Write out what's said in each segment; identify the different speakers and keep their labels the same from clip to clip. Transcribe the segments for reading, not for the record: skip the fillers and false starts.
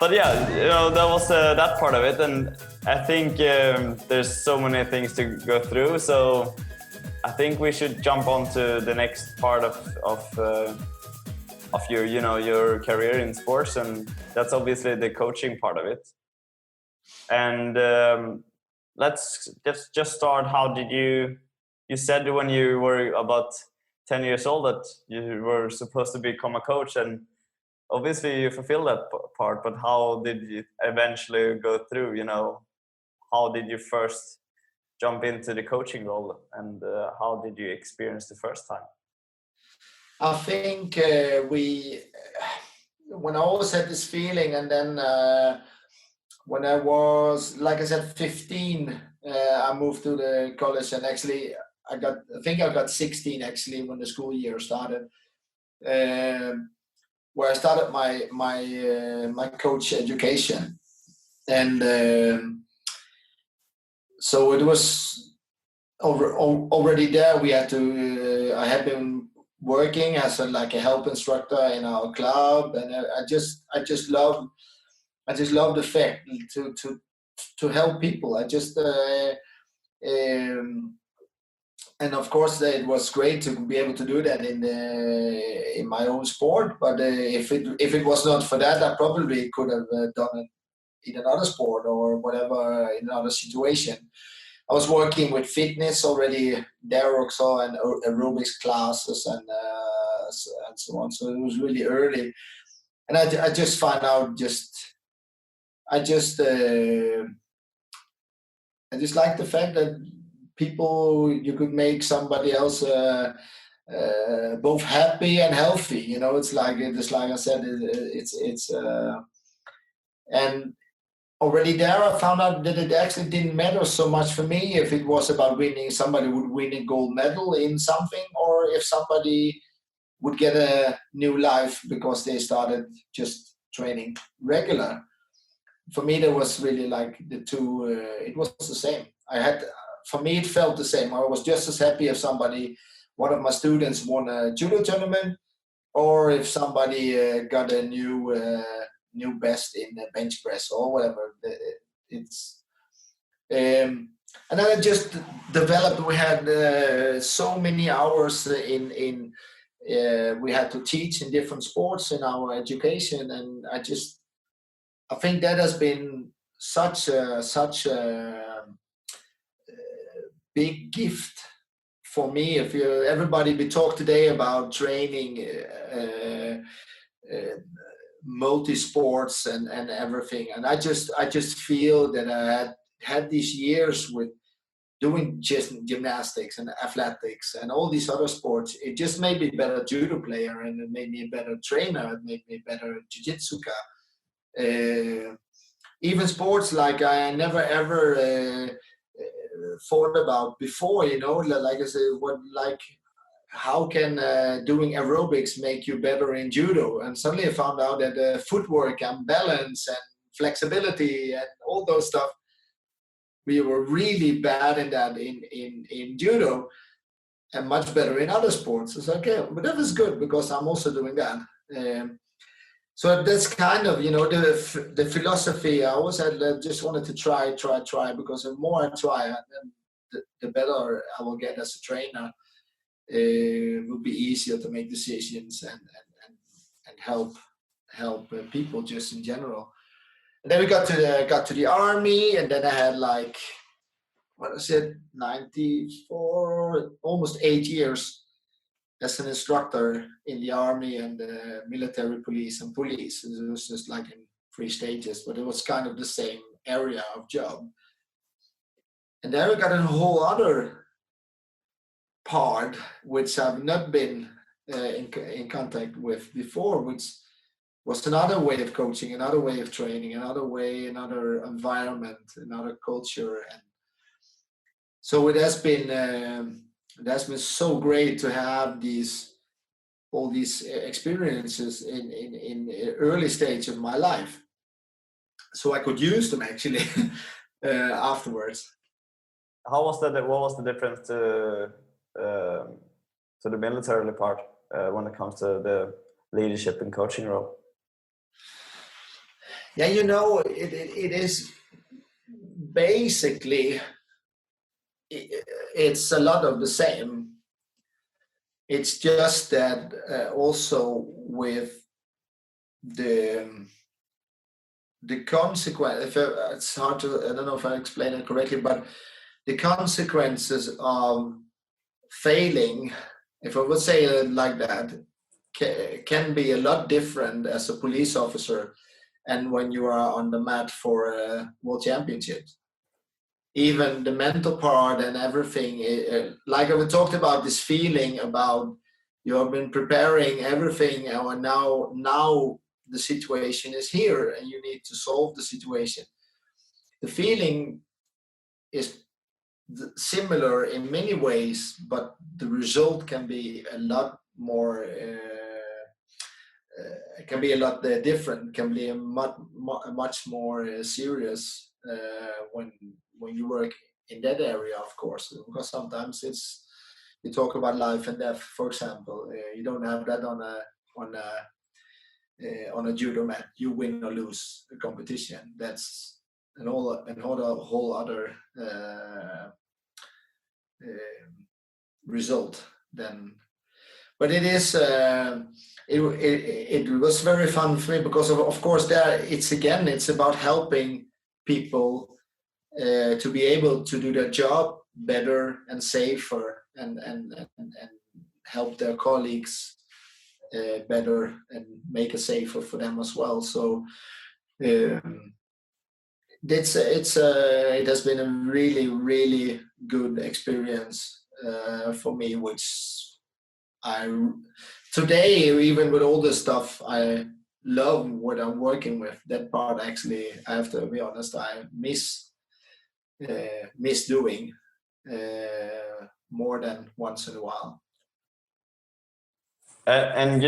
Speaker 1: But yeah, that was that part of it, and I think there's so many things to go through. So I think we should jump on to the next part of your your career in sports, and that's obviously the coaching part of it. And let's just start. How did you said when you were about 10 years old that you were supposed to become a coach, and obviously you fulfill that part, but how did you eventually go through, how did you first jump into the coaching role, and how did you experience the first time?
Speaker 2: I think when I always had this feeling, and then when I was, like I said, 15, I moved to the college, and actually I think I got 16 actually when the school year started. Where I started my coach education, and so it was already there. We had to. I had been working as a help instructor in our club, and I just love the fact to help people. And of course, it was great to be able to do that in my own sport. But if it was not for that, I probably could have done it in another sport or whatever, in another situation. I was working with fitness already there also, and aerobics classes and so on. So it was really early, and I just found out I just like the fact that you could make somebody else both happy and healthy. It's like I said, it's and already there I found out that it actually didn't matter so much for me if it was about winning. Somebody would win a gold medal in something, or if somebody would get a new life because they started just training regular. For me, there was really like the two. It was the same. For me, it felt the same. I was just as happy if one of my students won a judo tournament, or if somebody got a new best in the bench press or whatever. And then I just developed. We had so many hours in we had to teach in different sports in our education, and I think that has been such a big gift for me. If we talk today about training, multi-sports and everything, and I just feel that I had these years with doing gymnastics and athletics and all these other sports. It just made me a better judo player, and it made me a better trainer. It made me a better jujitsuka. Even sports like I never ever thought about before, like I said, how can doing aerobics make you better in judo? And suddenly I found out that footwork and balance and flexibility and all those stuff, we were really bad in that in judo, and much better in other sports. It's okay, but that was good because I'm also doing that. So that's kind of, the philosophy. I always had just wanted to try, because the more I try, the better I will get as a trainer. It will be easier to make decisions and help people just in general. And then we got to the army, and then I had 94, almost 8 years as an instructor in the army and the military police and police. It was just like in 3 stages, but it was kind of the same area of job. And then we got a whole other part, which I've not been in contact with before, which was another way of coaching, another way of training, another environment, another culture. And so it has been so great to have all these experiences in early stage of my life. so I could use them actually afterwards.
Speaker 1: How was that? What was the difference to the military part when it comes to the leadership and coaching role?
Speaker 2: Yeah, it is basically, it's a lot of the same. It's just that also with the consequence, it's hard to, I don't know if I explain it correctly, but the consequences of failing, if I would say it like that, can be a lot different as a police officer and when you are on the mat for a world championship. Even the mental part and everything, like I talked about, this feeling about you have been preparing everything, and now the situation is here and you need to solve the situation. The feeling is similar in many ways, but the result can be a lot more can be a lot different, can be a much more serious when you work in that area, of course, because sometimes it's, you talk about life and death, for example. You don't have that on a judo mat. You win or lose a competition. That's a whole other result then. But it is it was very fun for me because of course there it's about helping people to be able to do their job better and safer and help their colleagues better and make it safer for them as well. So it has been a really good experience for me, which today, even with all this stuff, I love what I'm working with. That part, actually, I have to be honest, I miss doing more than once in a while.
Speaker 1: And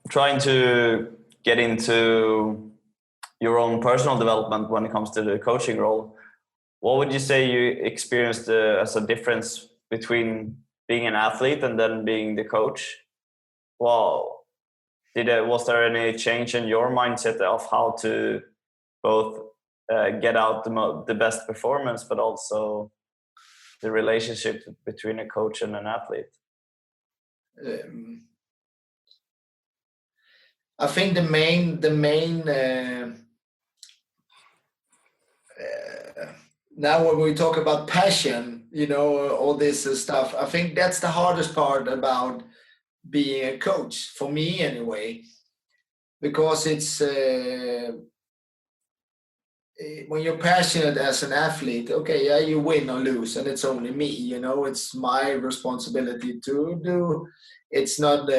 Speaker 1: trying to get into your own personal development when it comes to the coaching role, what would you say you experienced as a difference between being an athlete and then being the coach? Well, was there any change in your mindset of how to both get out the best performance, but also the relationship between a coach and an athlete?
Speaker 2: I think the main now when we talk about passion, all this stuff, I think that's the hardest part about being a coach, for me anyway, because it's when you're passionate as an athlete, okay, yeah, you win or lose, and it's only me, it's my responsibility to do. It's not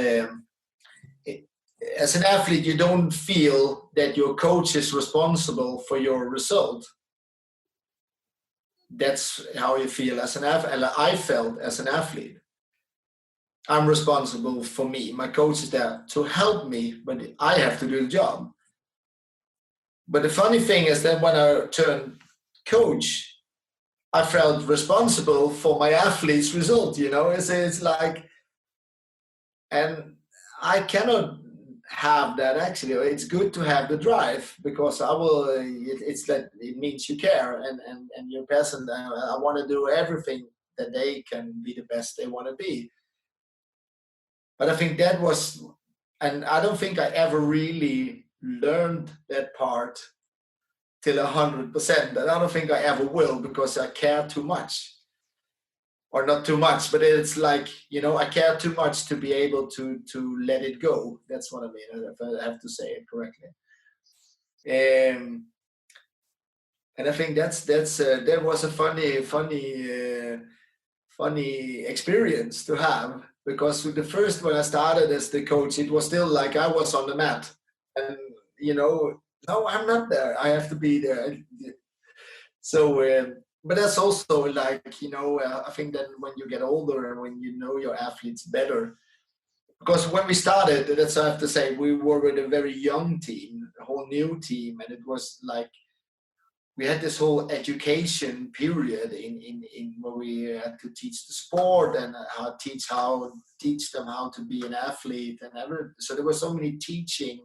Speaker 2: as an athlete, you don't feel that your coach is responsible for your result. That's how you feel as an athlete. And I felt as an athlete, I'm responsible for me. My coach is there to help me, but I have to do the job. But the funny thing is that when I turned coach, I felt responsible for my athlete's result. It's like, and I cannot have that actually. It's good to have the drive because it's that it means you care and you're passionate. I want to do everything that they can be the best they want to be. But I think that was, and I don't think I ever really learned that part till 100%. And I don't think I ever will because I care too much. Or not too much, but it's like, I care too much to be able to let it go. That's what I mean, if I have to say it correctly. And I think that was a funny experience to have, because with the first, when I started as the coach, it was still like I was on the mat, and no, I'm not there. I have to be there. So. But that's also like, I think that when you get older and when you know your athletes better, because when we started, that's what I have to say, we were with a very young team, a whole new team, and it was like we had this whole education period in where we had to teach the sport and teach them how to be an athlete and everything. So there were so many teaching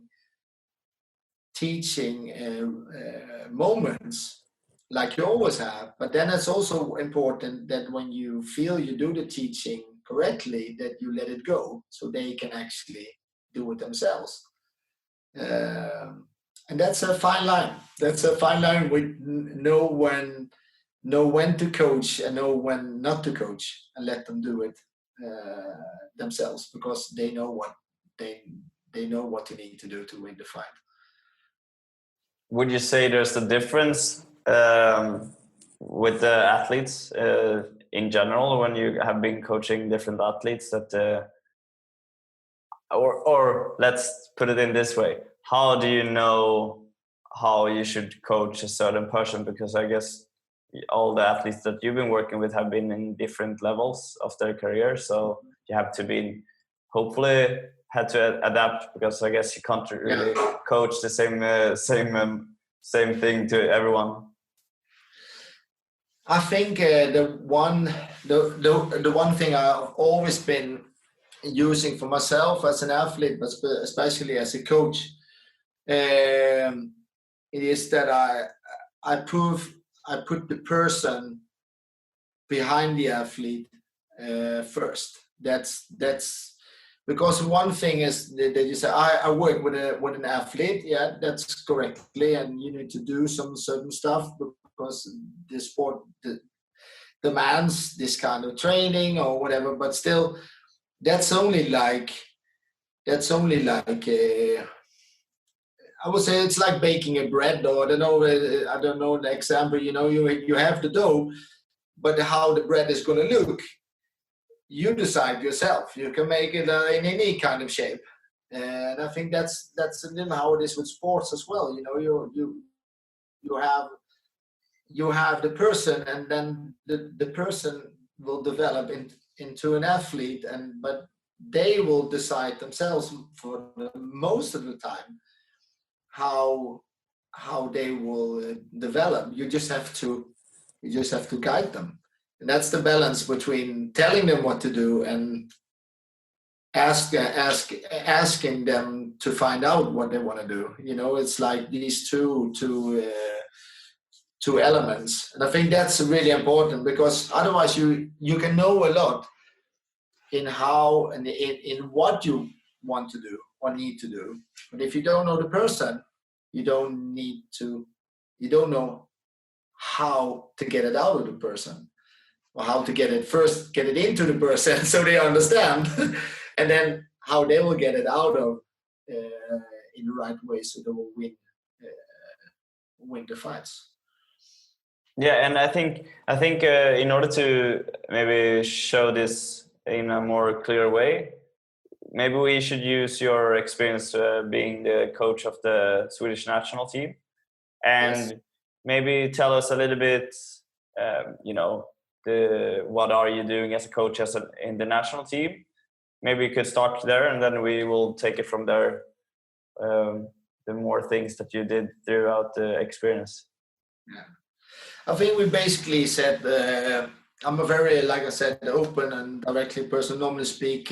Speaker 2: moments like you always have. But then it's also important that when you feel you do the teaching correctly, that you let it go so they can actually do it themselves. And that's a fine line. That's a fine line. We know when to coach and know when not to coach, and let them do it themselves, because they know what they know what you need to do to win the fight.
Speaker 1: Would you say there's a difference with the athletes in general when you have been coaching different athletes that, or let's put it in this way: how do you know how you should coach a certain person? Because I guess all the athletes that you've been working with have been in different levels of their career, so you have to be hopefully had to adapt, because I guess you can't really coach the same thing to everyone.
Speaker 2: I think the one thing I've always been using for myself as an athlete, but especially as a coach, is that I put the person behind the athlete first. That's because one thing is that you say, I work with an athlete. Yeah, that's correctly, and you need to do some certain stuff because the sport demands this kind of training or whatever. But still, that's only like I would say it's like baking a bread, or I don't know the example. You have the dough, but how the bread is going to look, you decide yourself. You can make it in any kind of shape, and I think that's a little how it is with sports as well. You have the person, and then the person will develop into an athlete, but they will decide themselves for most of the time how they will develop. You just have to guide them, and that's the balance between telling them what to do and asking them to find out what they want to do. It's like these two elements, and I think that's really important, because otherwise you can know a lot in how and in what you want to do or need to do, but if you don't know the person, you don't know how to get it out of the person, or how to get it into the person so they understand, and then how they will get it out of in the right way so they will win the fights.
Speaker 1: Yeah, and I think in order to maybe show this in a more clear way, maybe we should use your experience being the coach of the Swedish national team, and maybe tell us a little bit, what are you doing as a coach in the national team? Maybe we could start there, and then we will take it from there. The more things that you did throughout the experience.
Speaker 2: Yeah. I think we basically said I'm a very, like I said, open and directly person. Normally speak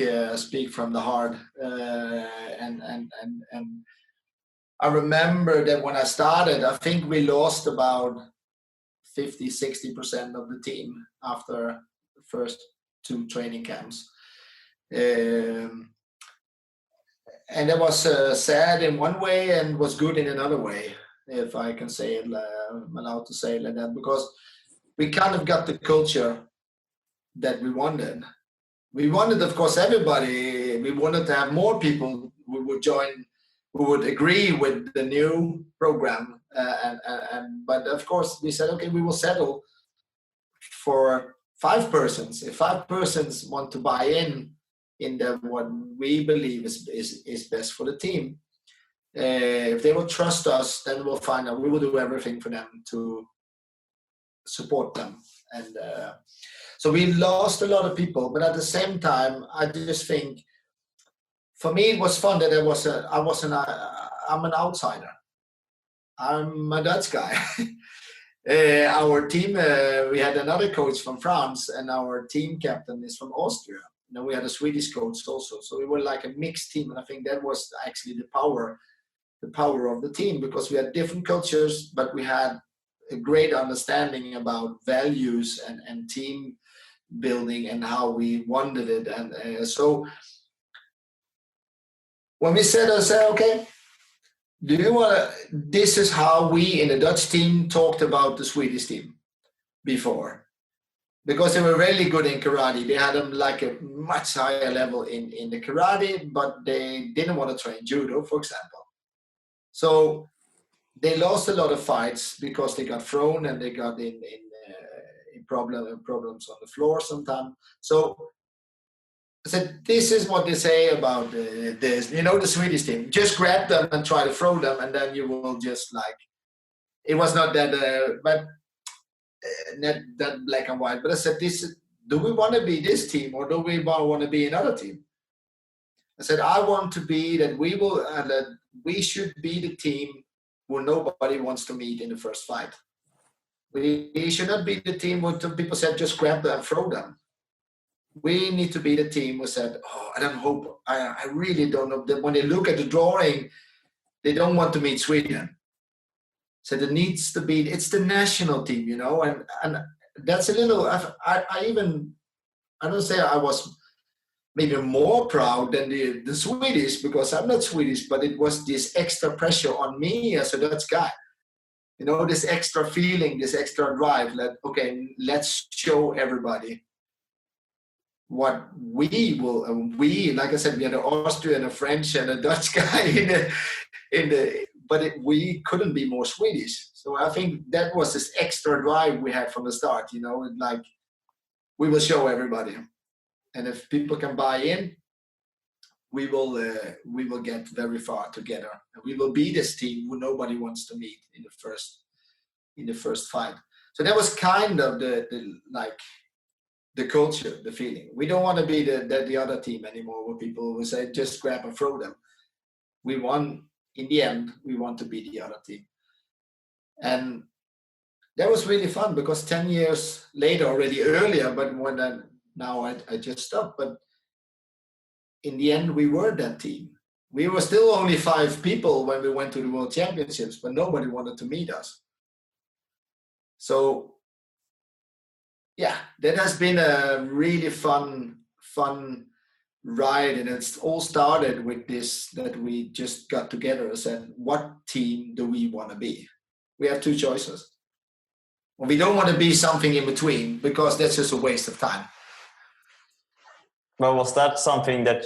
Speaker 2: from the heart, and I remember that when I started, I think we lost about 50-60% of the team after the first 2 training camps, and that was sad in one way and was good in another way, if I can say it, I'm allowed to say it like that, because we kind of got the culture that we wanted. We wanted, of course, everybody. We wanted to have more people who would join, who would agree with the new program. But of course, we said, okay, we will settle for 5 persons. If 5 persons want to buy in what we believe is best for the team, if they will trust us, then we'll find out. We will do everything for them to support them. And so we lost a lot of people, but at the same time, I just think for me, it was fun that I'm an outsider. I'm a Dutch guy. Our team, we had another coach from France, and our team captain is from Austria. We had a Swedish coach also, so we were like a mixed team, and I think that was actually the power of the team, because we had different cultures, but we had a great understanding about values and team building and how we wanted it. And so when we said, okay, do you want to? This is how we in the Dutch team talked about the Swedish team before, because they were really good in karate. They had them like a much higher level in the karate, but they didn't want to train judo, for example. So they lost a lot of fights because they got thrown and they got in problems on the floor sometimes. So I said, this is what they say about this. The Swedish team. Just grab them and try to throw them, and then you will just like. It was not that, not that black and white. But I said, do we want to be this team, or do we want to be another team? I said, I want to be that we will, and that we should be the team who nobody wants to meet in the first fight. We should not be the team where people said just grab them and throw them. We need to be the team who said, I really don't know. That when they look at the drawing, they don't want to meet Sweden. So it needs to be, it's the national team, and that's a little, I don't say I was maybe more proud than the Swedish, because I'm not Swedish, but it was this extra pressure on me as a Dutch guy. This extra feeling, this extra drive, that, okay, let's show everybody what we will, like I said, we had an Austrian, a French, and a Dutch guy but we couldn't be more Swedish. So I think that was this extra drive we had from the start, like we will show everybody. And if people can buy in, we will get very far together. And we will be this team who nobody wants to meet in the first fight. So that was kind of the culture, the feeling. We don't want to be the other team anymore, where people will say, just grab and throw them. In the end, we want to be the other team. And that was really fun, because 10 years later, already earlier, but now I just stopped. But in the end, we were that team. We were still only 5 people when we went to the World Championships, but nobody wanted to meet us. So yeah, that has been a really fun ride, and it's all started with this, that we just got together and said, what team do we want to be? We have 2 choices. We don't want to be something in between, because that's just a waste of time.
Speaker 1: Well, was that something that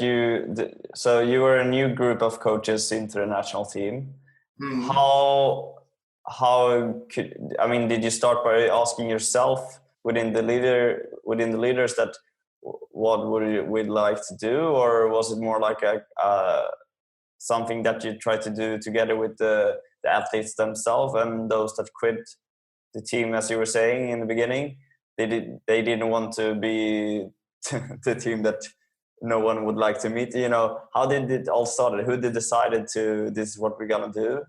Speaker 1: so you were a new group of coaches into the national team? Mm-hmm. How did you start by asking yourself within the leaders that what we'd like to do, or was it more like something that you tried to do together with the athletes themselves, and those that quit the team, as you were saying in the beginning, they didn't want to be the team that no one would like to meet? How did it all started? Who decided this is what we're gonna do?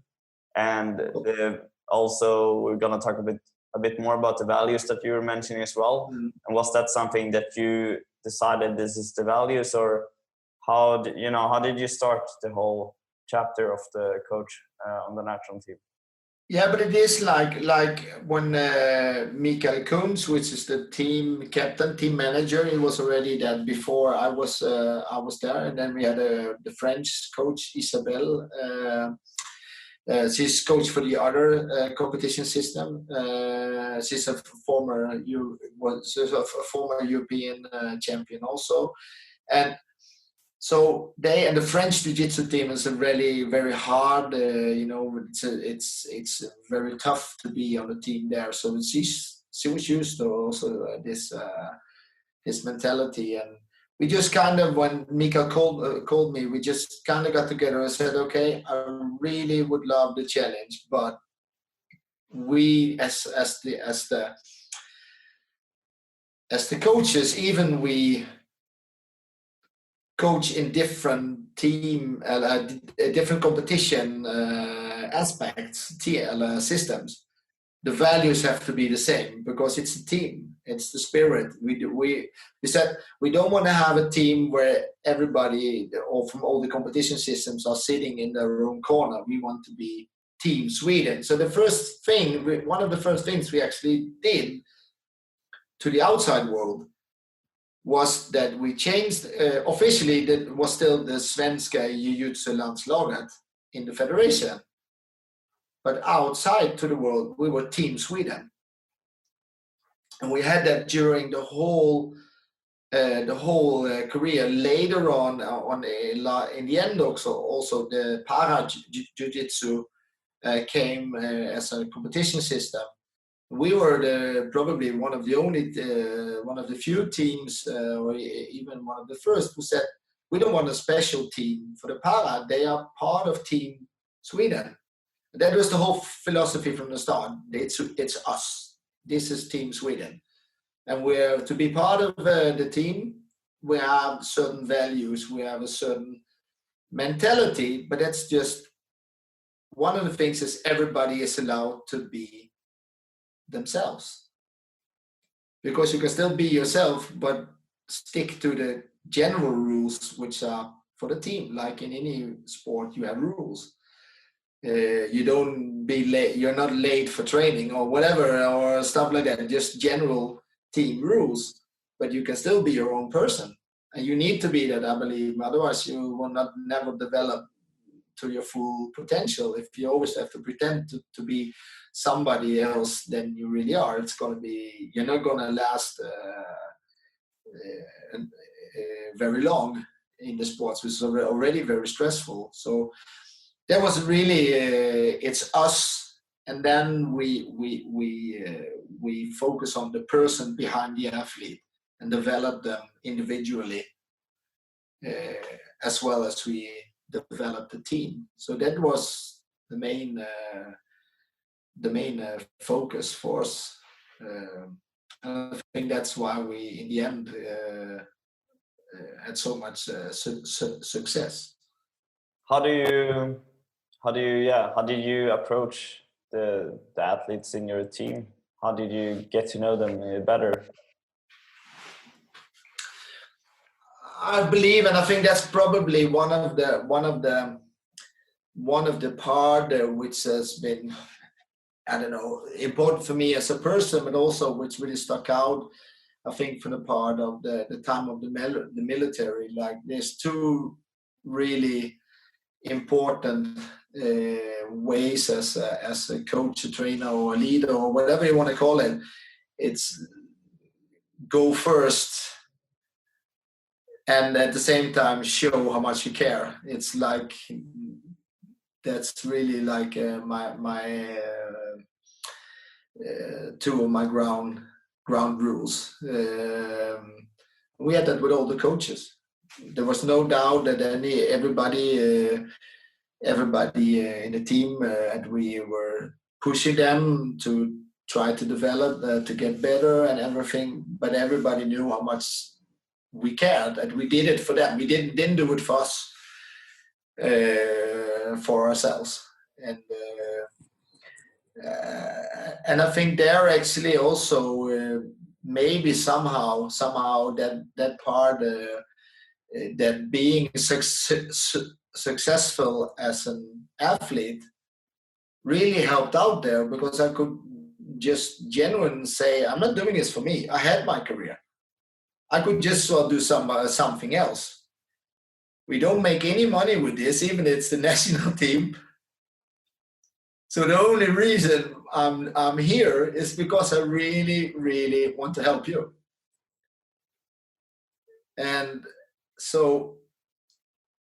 Speaker 1: And also we're gonna talk a bit more about the values that you were mentioning as well. Mm-hmm. And was that something that you decided this is the values, or how did you start the whole chapter of the coach on the national team?
Speaker 2: Yeah, but it is like when Mikael Kunz, which is the team captain, team manager, he was already there before I was there, and then we had the French coach Isabelle. She's coach for the other competition system. She's a former European champion also, and so the French Jiu-Jitsu team is a really very hard. It's very tough to be on the team there. So she was used to also this mentality, and we just kind of, when Mika called me, we just kind of got together and said, okay, I really would love the challenge, but we as the coaches, even we coach in different team, different competition aspects, systems, the values have to be the same because it's a team. It's the spirit. We said we don't want to have a team where everybody or from all the competition systems are sitting in their own corner. We want to be Team Sweden. So one of the first things we actually did to the outside world was that we changed, officially that was still the Svenska Jujitsu landslaget in the federation. But outside to the world, we were Team Sweden. And we had that during the whole career. Later on in the end also the para jiu-jitsu came as a competition system. We were probably one of the few teams, or even one of the first, who said, we don't want a special team for the para. They are part of Team Sweden. That was the whole philosophy from the start. It's us. This is Team Sweden. And we're to be part of the team. We have certain values. We have a certain mentality. But that's just one of the things is everybody is allowed to be themselves. Because you can still be yourself, but stick to the general rules, which are for the team. Like in any sport, you have rules. You don't be late. You're not late for training or whatever or stuff like that. Just general team rules, but you can still be your own person, and you need to be that, I believe. Otherwise, you will never develop to your full potential. If you always have to pretend to be somebody else than you really are, you're not going to last very long in the sports, which is already very stressful. So that was really it's us, and then we focus on the person behind the athlete and develop them individually, as well as we develop the team. So that was the main focus for us. I think that's why we, in the end, had so much success.
Speaker 1: How did you approach the athletes in your team? How did you get to know them better?
Speaker 2: I believe, and I think that's probably one of the part which has been, I don't know, important for me as a person, but also which really stuck out, I think, from the part of the time of the military. Like, there's two really important ways as a coach, a trainer, or a leader, or whatever you want to call it. It's go first, and at the same time show how much you care. It's like, that's really like my two of my ground rules. We had that with all the coaches. There was no doubt that everybody in the team, and we were pushing them to try to develop, to get better and everything. But everybody knew how much we cared, and we did it for them. We didn't do it for us, for ourselves. And I think they're actually also maybe somehow that part, that being successful as an athlete really helped out there, because I could just genuinely say, I'm not doing this for me. I had my career. I could just do something else. We don't make any money with this, even if it's the national team. So the only reason I'm here is because I really, really want to help you. And so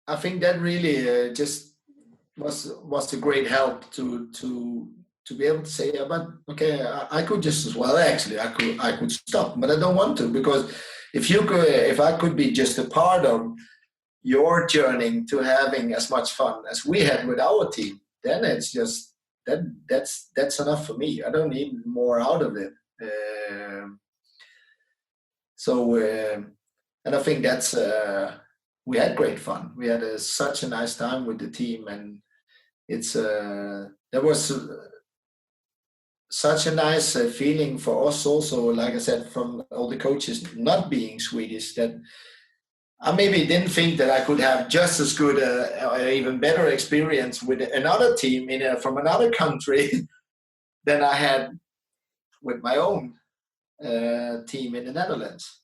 Speaker 2: I think that really just was a great help to be able to say, yeah, but okay, I could just as well. Actually, I could stop, but I don't want to, because if I could be just a part of your journey to having as much fun as we had with our team, then it's just that's enough for me. I don't need more out of it. And I think that's we had great fun. We had such a nice time with the team, and it's there was such a nice feeling for us also, like I said, from all the coaches not being Swedish, that I maybe didn't think that I could have just as good or even better experience with another team from another country than I had with my own team in the Netherlands.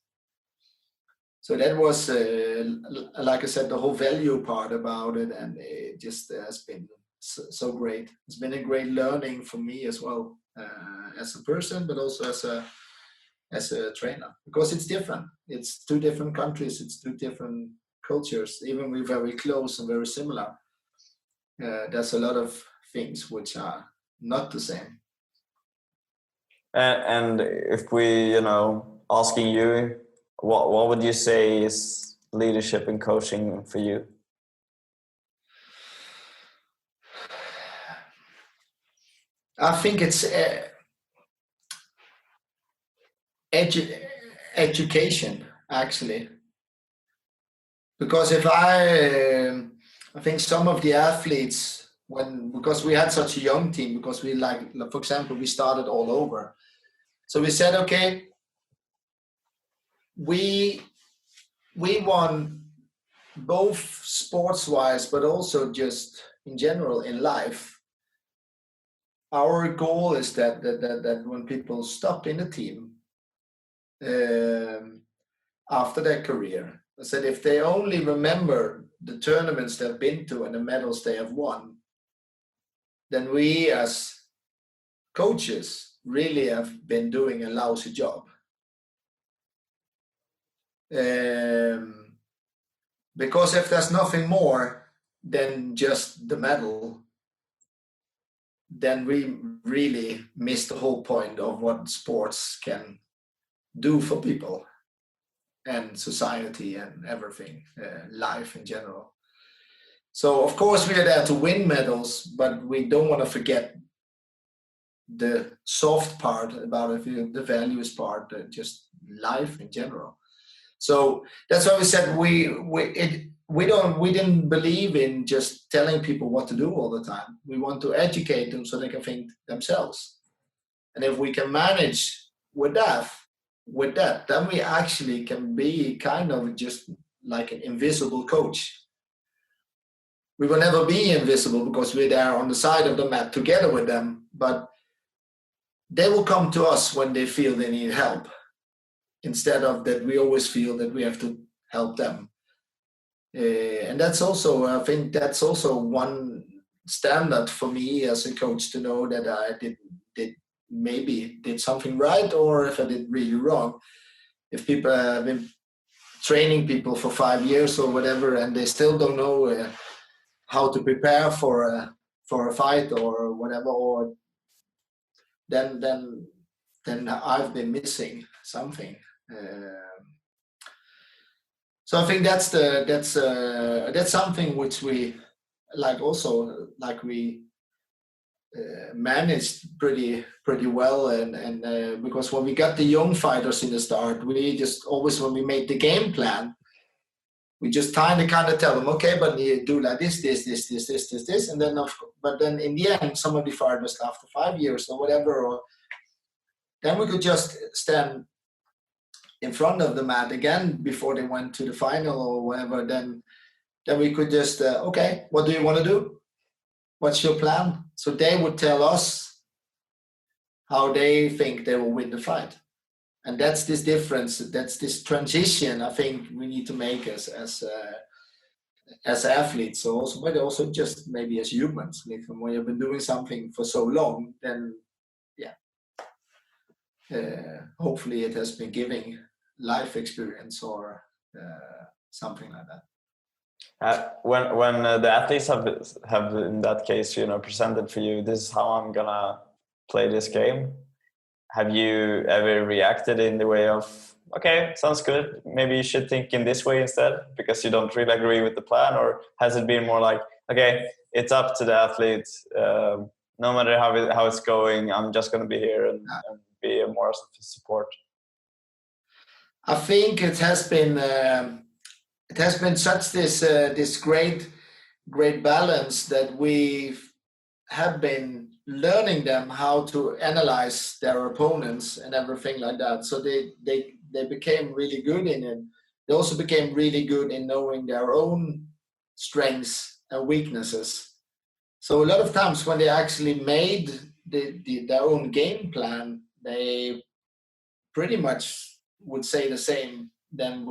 Speaker 2: So that was, like I said, the whole value part about it, and it just has been so great. It's been a great learning for me as well, as a person, but also as a trainer, because it's different. It's two different countries. It's two different cultures. Even we're very close and very similar. There's a lot of things which are not the same.
Speaker 1: And if we, asking you, what would you say is leadership and coaching for you?
Speaker 2: I think it's education, actually, because if I think some of the athletes, because we had such a young team, because we for example, we started all over, so we said, okay, we won both sports-wise, but also just in general in life. Our goal is that when people stop in the team after their career, I said if they only remember the tournaments they've been to and the medals they have won, then we as coaches really have been doing a lousy job. Because if there's nothing more than just the medal, then we really miss the whole point of what sports can do for people and society and everything, life in general. So of course we are there to win medals, but we don't want to forget the soft part about it, the values part, just life in general. So that's why we said we didn't believe in just telling people what to do all the time. We want to educate them so they can think themselves. And if we can manage with that, then we actually can be kind of just like an invisible coach. We will never be invisible because we're there on the side of the mat together with them, but they will come to us when they feel they need help, instead of that we always feel that we have to help them. And that's also, I think that's also one standard for me as a coach, to know that I did something right, or if I did really wrong. If people have been training people for 5 years or whatever, and they still don't know how to prepare for a fight or whatever, or then I've been missing something. So I think that's something which we we managed pretty well, and because when we got the young fighters in the start, we just always, when we made the game plan, we just kind of tell them, okay, but you do like this, and then but then in the end, some of the fighters after 5 years or whatever, or then we could just stand in front of the mat again before they went to the final or whatever. Then we could just okay, what do you want to do? What's your plan? So they would tell us how they think they will win the fight. And that's this difference, that's this transition I think we need to make as athletes, also, but also just maybe as humans. Like when you've been doing something for so long, then hopefully it has been giving life experience or something like that.
Speaker 1: When the athletes have in that case, presented for you, this is how I'm gonna play this game, have you ever reacted in the way of, okay, sounds good, maybe you should think in this way instead, because you don't really agree with the plan? Or has it been more like, okay, it's up to the athlete, no matter how it's going, I'm just going to be here and be a more support?
Speaker 2: I think it has been it has been such this great balance that we have been learning them how to analyze their opponents and everything like that. So they became really good in it. They also became really good in knowing their own strengths and weaknesses. So a lot of times when they actually made their own game plan, they pretty much would say the same. Then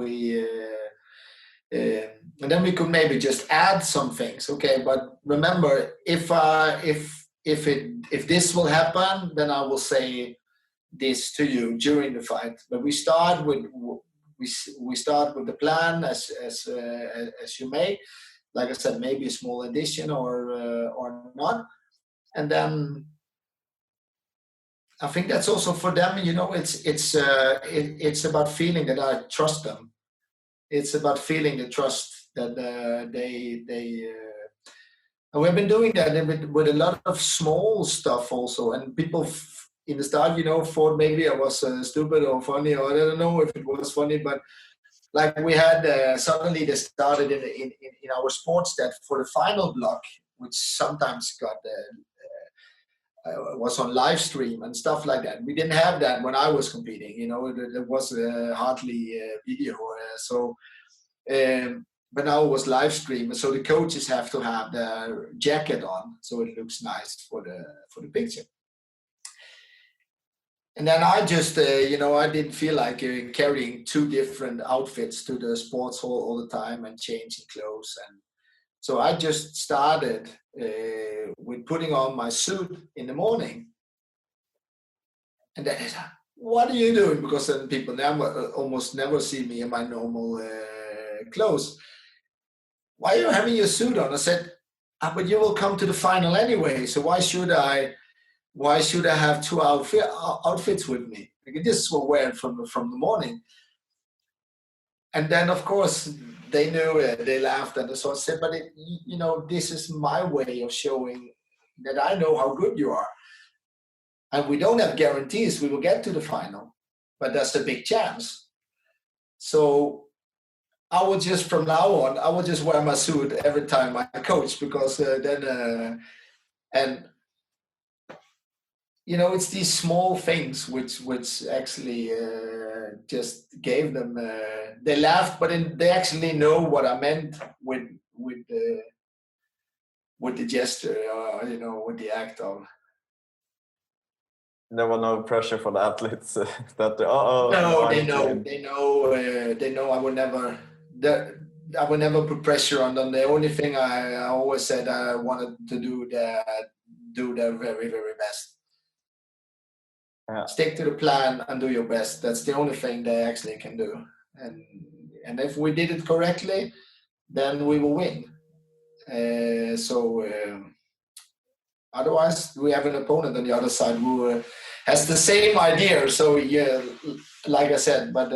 Speaker 2: and then we could maybe just add some things. Okay, but remember, if this will happen, then I will say this to you during the fight. But we start with the plan as you may. Like I said, maybe a small addition or not, and then I think that's also for them. It's about feeling that I trust them. It's about feeling the trust that they. And we've been doing that with a lot of small stuff also, and people in the start, thought maybe I was stupid or funny, or I don't know if it was funny, but like we had suddenly they started in our sports that for the final block, which sometimes was on live stream and stuff like that. We didn't have that when I was competing. There was hardly video, but now it was live stream, so the coaches have to have their jacket on, so it looks nice for the picture. And then I just, I didn't feel like carrying two different outfits to the sports hall all the time and changing clothes. And so I just started with putting on my suit in the morning. And then it's, what are you doing? Because then people almost never see me in my normal clothes. Why are you having your suit on? I said, but you will come to the final anyway. So why should I have two outfits with me? Like, this is what I wear from the morning. And then, of course, they knew it. They laughed. And so I said, but this is my way of showing that I know how good you are. And we don't have guarantees we will get to the final, but that's a big chance. So I will just, from now on, I will just wear my suit every time I coach, because it's these small things which actually just gave them. They laughed, but they actually know what I meant with the gesture, with the act of.
Speaker 1: There was no pressure for the athletes that
Speaker 2: no, they know I would never. I would never put pressure on them. The only thing I always said I wanted to do their very, very best.
Speaker 1: Yeah.
Speaker 2: Stick to the plan and do your best. That's the only thing they actually can do. And if we did it correctly, then we will win. Otherwise, we have an opponent on the other side who has the same idea. So yeah, like I said, but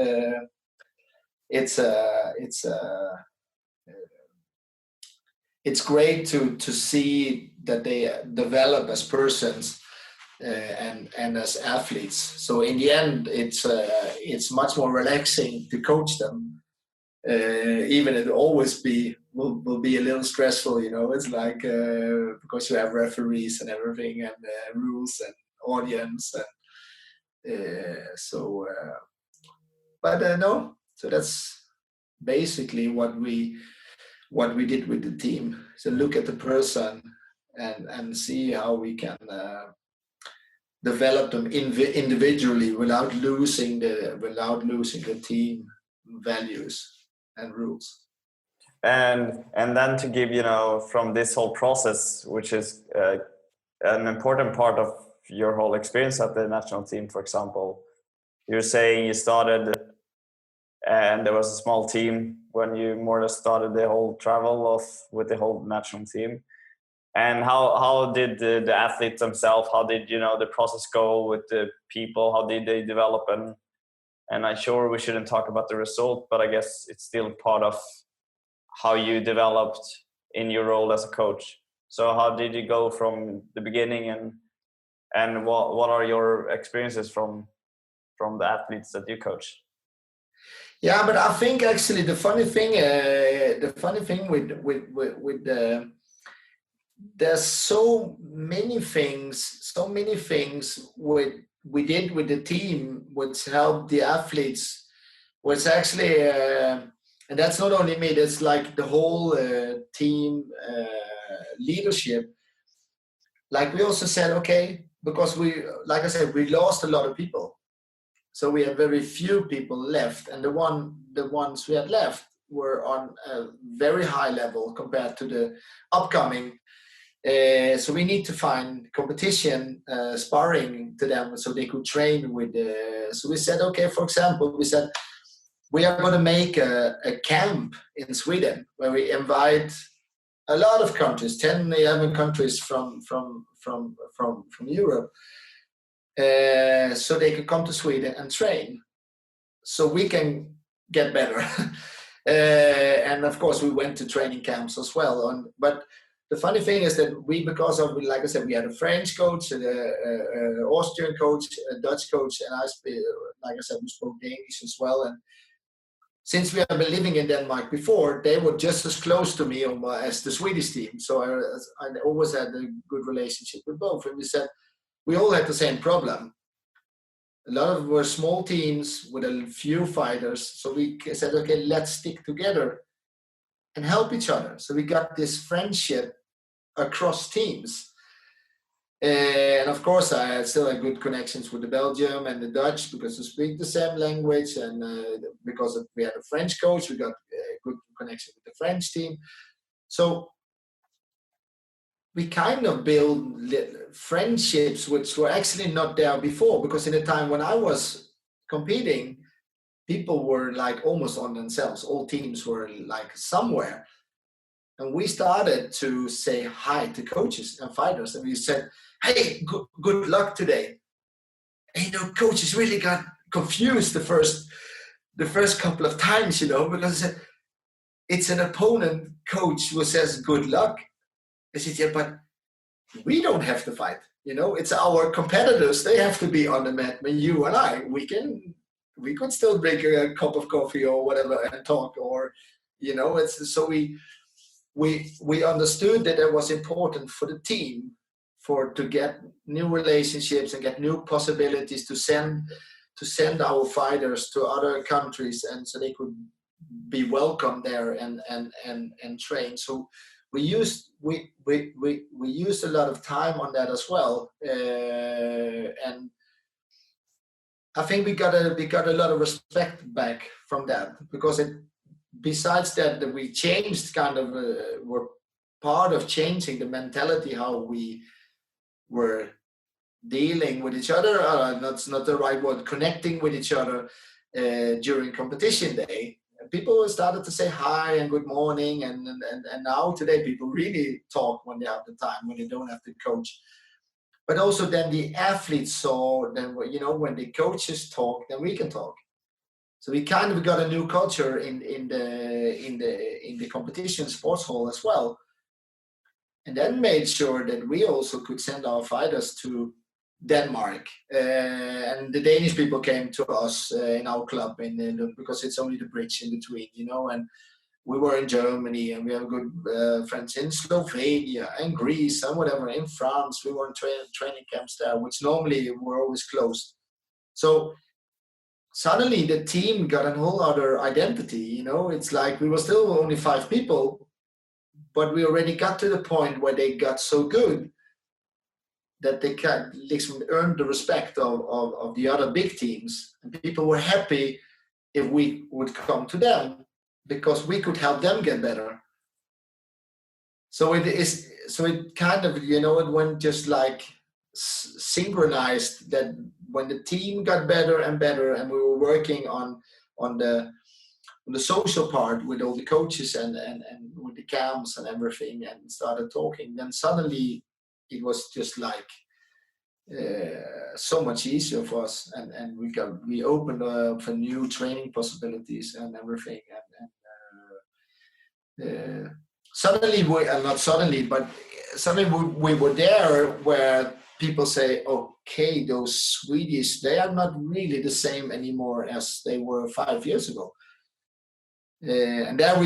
Speaker 2: it's great to see that they develop as persons and as athletes. So in the end, it's much more relaxing to coach them. Even it always will be a little stressful, It's like because you have referees and everything, and rules and audience, and no. So that's basically what we did with the team. So look at the person and see how we can develop them individually without losing the team values and rules.
Speaker 1: And then to give, from this whole process, which is an important part of your whole experience at the national team, for example, you're saying you started and there was a small team when you more or less started the whole travel with the whole national team. And how did the athletes themselves, how did, the process go with the people? How did they develop? And I'm sure we shouldn't talk about the result, but I guess it's still part of how you developed in your role as a coach. So how did you go from the beginning, and what are your experiences from the athletes that you coach?
Speaker 2: Yeah, but I think actually the funny thing with there's so many things we did with the team which helped the athletes, was actually, and that's not only me, that's like the whole team leadership. Like we also said, okay, because like I said, we lost a lot of people. So we had very few people left, and the ones we had left were on a very high level compared to the upcoming. So we need to find competition sparring to them so they could train with. So we said, okay, for example, we said we are going to make a camp in Sweden where we invite a lot of countries, 10, 11 countries from Europe, so they could come to Sweden and train, so we can get better. And of course, we went to training camps as well. But the funny thing is that because of, like I said, we had a French coach, an Austrian coach, a Dutch coach, and like I said, we spoke Danish as well. And since we have been living in Denmark before, they were just as close to me as the Swedish team. So I always had a good relationship with both. And we said, we all had the same problem. A lot of were small teams with a few fighters. So we said, okay, let's stick together and help each other. So we got this friendship across teams. And of course, I still had good connections with the Belgium and the Dutch because we speak the same language. And because we had a French coach, we got a good connection with the French team. So we kind of build friendships which were actually not there before, because in the time when I was competing, people were like almost on themselves. All teams were like somewhere. And we started to say hi to coaches and fighters. And we said, hey, good luck today. And, coaches really got confused the first couple of times, because it's an opponent coach who says good luck. I said, yeah, but we don't have to fight. It's our competitors. They have to be on the mat. When you and I, we could still drink a cup of coffee or whatever and talk, or, it's so we understood that it was important for the team to get new relationships and get new possibilities to send our fighters to other countries, and so they could be welcome there and train. So we used a lot of time on that as well, and I think we got a lot of respect back from that, because besides that we changed were part of changing the mentality, how we were dealing with each other. That's not the right word. Connecting with each other during competition day. People started to say hi and good morning, and now today people really talk when they have the time, when they don't have to coach. But also then the athletes saw, then when the coaches talk, then we can talk. So we kind of got a new culture in the competition sports hall as well, and then made sure that we also could send our fighters to Denmark, and the Danish people came to us in our club because it's only the bridge in between, and we were in Germany, and we have good friends in Slovenia and Greece and whatever, in France. We were in training camps there, which normally were always closed. So suddenly the team got a whole other identity. It's like we were still only 5 people, but we already got to the point where they got so good that they earned the respect of the other big teams. And people were happy if we would come to them, because we could help them get better. So it kind of, it went just like synchronized, that when the team got better and better, and we were working on the social part with all the coaches and with the camps and everything, and started talking, then suddenly it was just like so much easier for us, and we opened up for new training possibilities and everything, and suddenly we were there, where people say, okay, those Swedish, they are not really the same anymore as they were 5 years ago. And there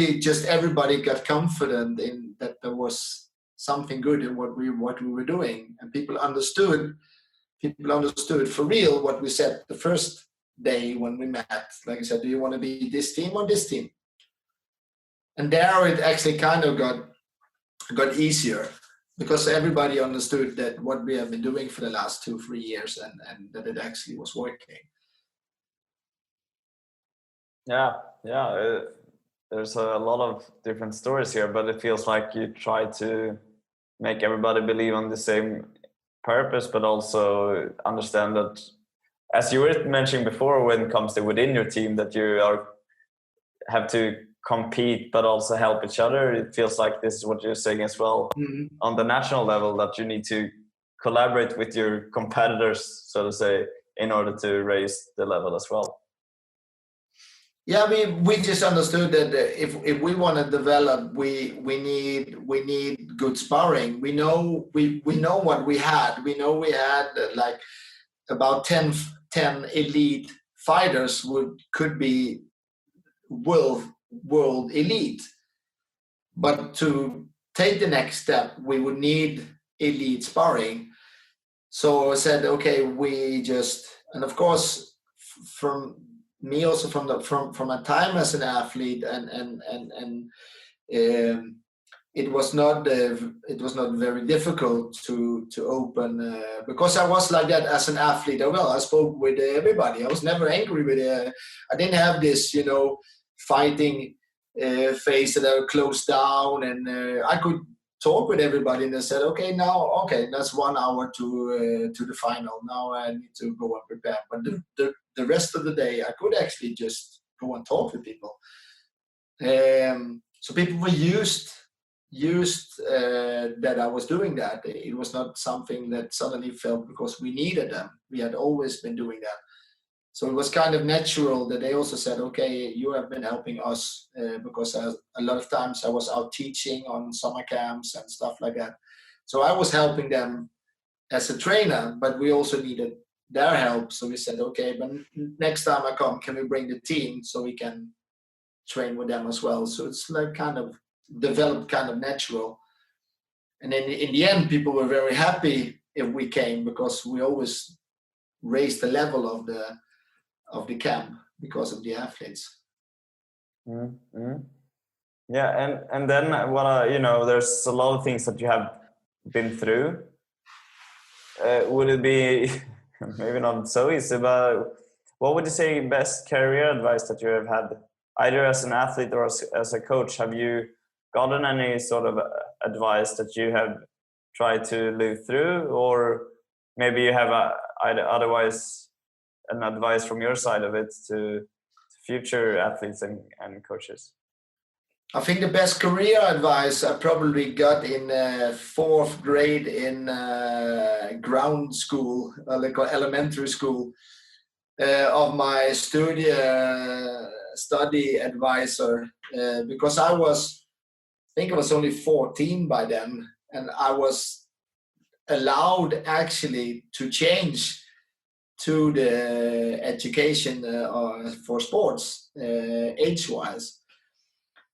Speaker 2: everybody got confident in that there was something good in what we were doing, and people understood for real what we said the first day when we met. Like I said, do you want to be this team or this team? And there it actually kind of got easier, because everybody understood that what we have been doing for the last 2-3 years, and that it actually was working.
Speaker 1: Yeah. There's a lot of different stories here, but it feels like you try to make everybody believe on the same purpose, but also understand that, as you were mentioning before, when it comes to within your team, that you have to compete but also help each other. It feels like this is what you're saying as well.
Speaker 2: Mm-hmm.
Speaker 1: On the national level, that you need to collaborate with your competitors, so to say, in order to raise the level as well.
Speaker 2: Yeah, I mean, we just understood that if we want to develop, we need good sparring. We know what we had. We know we had like about 10 elite fighters could be world elite. But to take the next step, we would need elite sparring. So I said, okay, and of course, from me also from my time as an athlete, and it was not very difficult to open, because I was like that as an athlete. Well, I spoke with everybody. I was never angry with I didn't have this, fighting face that I would close down, and I could talk with everybody, and they said, okay, that's 1 hour to the final. Now I need to go and prepare. But the rest of the day, I could actually just go and talk with people. So people were used that I was doing that. It was not something that suddenly felt because we needed them. We had always been doing that. So it was kind of natural that they also said, okay, you have been helping us, because a lot of times I was out teaching on summer camps and stuff like that. So I was helping them as a trainer, but we also needed their help. So we said, okay, but next time I come, can we bring the team so we can train with them as well? So it's like kind of developed kind of natural. And then in the end, people were very happy if we came, because we always raised the level of the camp because of the athletes.
Speaker 1: Mm-hmm. Yeah, and then there's a lot of things that you have been through. Would it be maybe not so easy, but what would you say best career advice that you have had, either as an athlete or as a coach? Have you gotten any sort of advice that you have tried to live through, or maybe you have otherwise an advice from your side of it to future athletes and coaches?
Speaker 2: I think the best career advice I probably got in 4th grade in ground school, like elementary school, of my study advisor, because I think I was only 14 by then, and I was allowed actually to change to the education for sports, age-wise.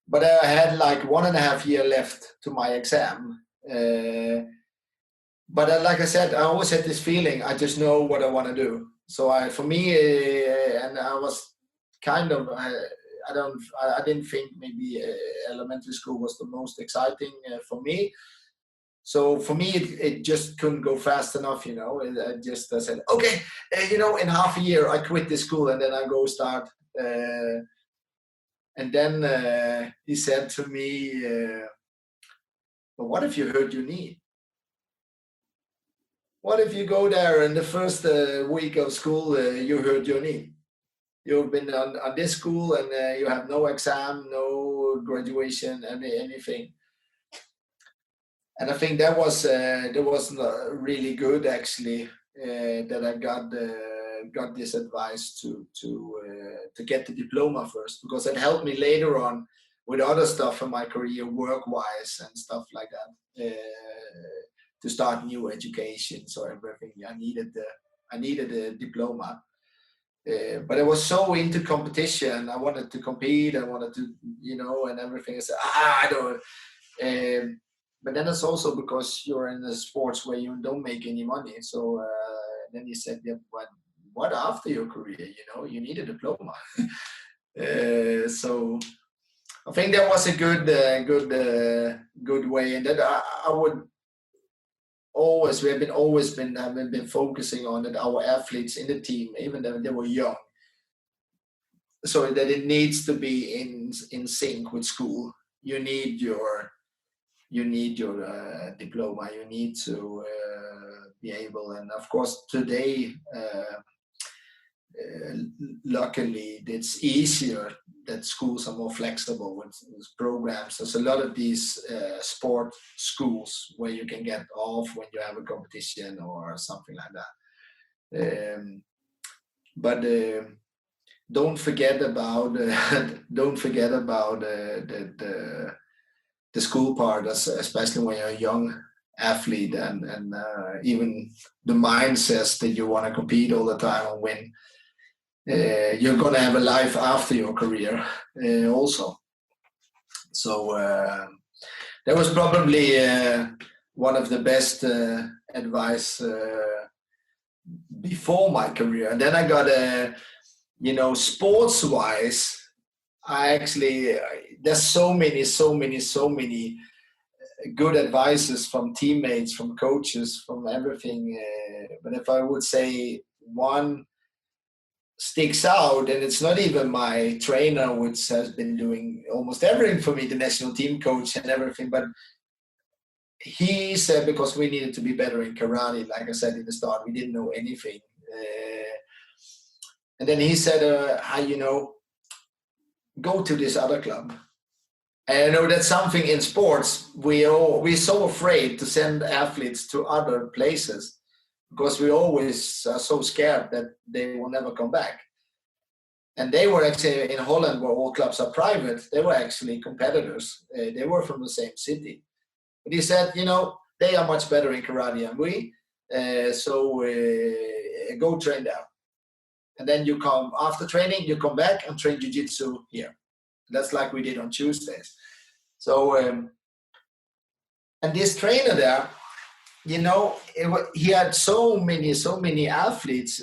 Speaker 2: But I had like 1.5 years left to my exam. But like I said, I always had this feeling, I just know what I want to do. So and I was kind of, I didn't think maybe elementary school was the most exciting for me. So for me, it just couldn't go fast enough, I said, okay, in half a year, I quit this school and then I go start. And then he said to me, but what if you hurt your knee? What if you go there and the first week of school, you hurt your knee? You've been on this school and you have no exam, no graduation, anything. And I think that was really good, actually, that I got this advice to get the diploma first, because it helped me later on with other stuff in my career, work-wise and stuff like that. start new education. So everything I needed a diploma. But I was so into competition. I wanted to compete. I wanted to, and everything. I said, I don't. But then it's also because you're in a sports where you don't make any money. So then he said, yeah, what after your career? You need a diploma. So I think that was a good way, and that I would always we have been focusing on that our athletes in the team, even though they were young, so that it needs to be in sync with school. You need your diploma. You need to be able, and of course today. Luckily, it's easier that schools are more flexible with programs. There's a lot of these sport schools where you can get off when you have a competition or something like that. But don't forget about the school part, especially when you're a young athlete, and even the mindset that you want to compete all the time and win. You're going to have a life after your career also. So that was probably one of the best advice before my career. And then I got sports-wise, there's so many good advices from teammates, from coaches, from everything. But if I would say one sticks out, and it's not even my trainer, which has been doing almost everything for me, the national team coach and everything, but he said, because we needed to be better in karate, like I said in the start, we didn't know anything. And then he said, go to this other club. And I know that's something in sports, we're so afraid to send athletes to other places, because we always are so scared that they will never come back. And they were actually in Holland, where all clubs are private, they were actually competitors. They were from the same city. But he said, they are much better in karate than we, so go train there. And then you come, after training, you come back and train Jiu-Jitsu here. That's like we did on Tuesdays. So, and this trainer there, he had so many athletes.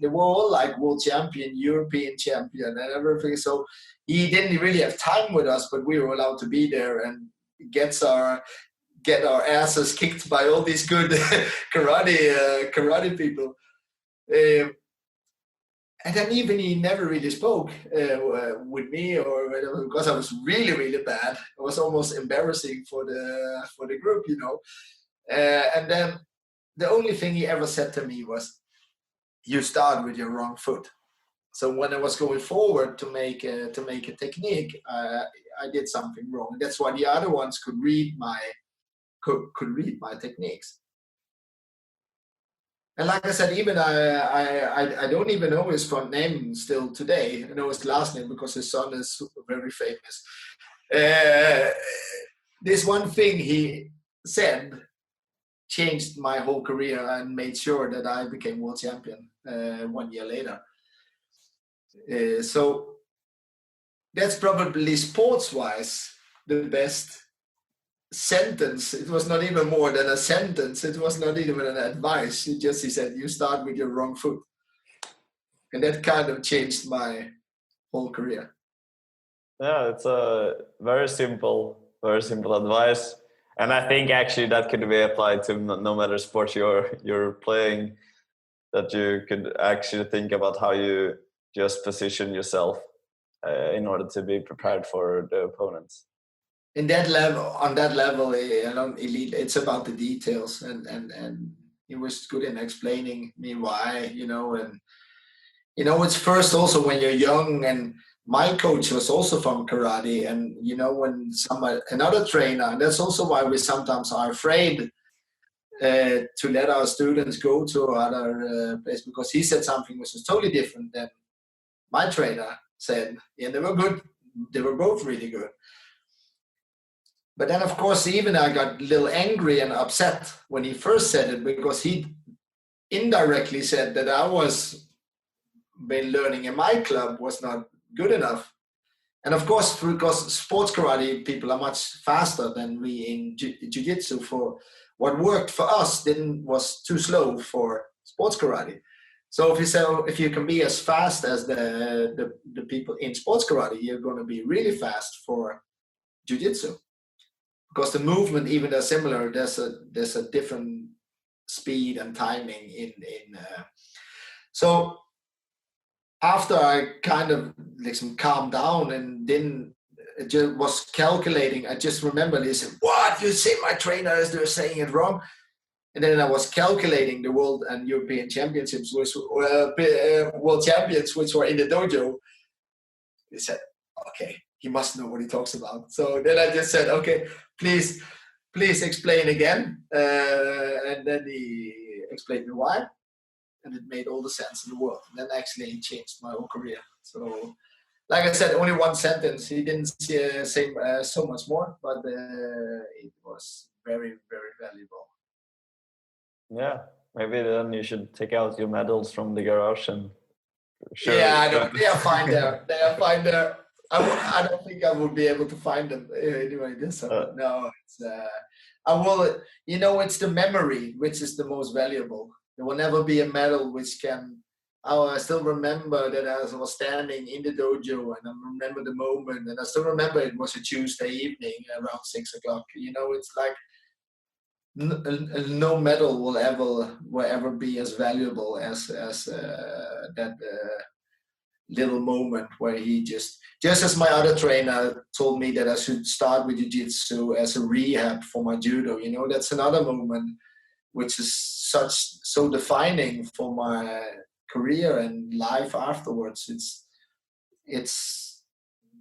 Speaker 2: They were all like world champion, European champion, and everything. So he didn't really have time with us, but we were allowed to be there and get our asses kicked by all these good karate people. And then even he never really spoke with me, or whatever, because I was really bad. It was almost embarrassing for the group, And then the only thing he ever said to me was, "You start with your wrong foot." So when I was going forward to make a technique, I did something wrong. That's why the other ones could read my techniques. And like I said, even I don't even know his front name still today. I know his last name because his son is very famous. This one thing he said changed my whole career and made sure that I became world champion 1 year later. So that's probably sports-wise the best sentence. It was not even more than a sentence. It was not even an advice. He said, "You start with your wrong foot." And that kind of changed my whole career.
Speaker 1: Yeah, it's a very simple advice. And I think actually that could be applied to no matter sport you're playing, that you could actually think about how you just position yourself in order to be prepared for the opponents.
Speaker 2: On that level, elite, it's about the details, and he was good in explaining me why, and it's first also when you're young, and my coach was also from karate, and when another trainer, and that's also why we sometimes are afraid to let our students go to other place, because he said something which was totally different than my trainer said. Yeah, they were good. They were both really good. But then, of course, even I got a little angry and upset when he first said it, because he indirectly said that I was been learning in my club was not good enough. And of course, because sports karate people are much faster than we in jiu-jitsu, for what worked for us was too slow for sports karate. So if you say, if you can be as fast as the people in sports karate, you're going to be really fast for jiu-jitsu, because the movement, even though similar, there's a different speed and timing in so after I kind of like some calmed down and then just was calculating, I just remember they said, "What, you say my trainer is they're saying it wrong?" And then I was calculating the world and European championships, which world champions, which were in the dojo. They said, "Okay, he must know what he talks about." So then I just said, "Okay, please explain again." And then he explained me why. And it made all the sense in the world. And then actually it changed my whole career. So, like I said, only one sentence. He didn't say so much more, but it was very, very valuable.
Speaker 1: Yeah, maybe then you should take out your medals from the garage and show.
Speaker 2: Yeah, I know. They are fine there. I don't think I would be able to find them anyway. No, it's I will. It's the memory which is the most valuable. There will never be a medal which can. Oh, I still remember that I was standing in the dojo, and I remember the moment, and I still remember it was a Tuesday evening around 6 o'clock. It's like no medal will ever be as valuable as that little moment where he just as my other trainer told me that I should start with jiu-jitsu as a rehab for my judo. That's another moment which is so defining for my career and life afterwards. It's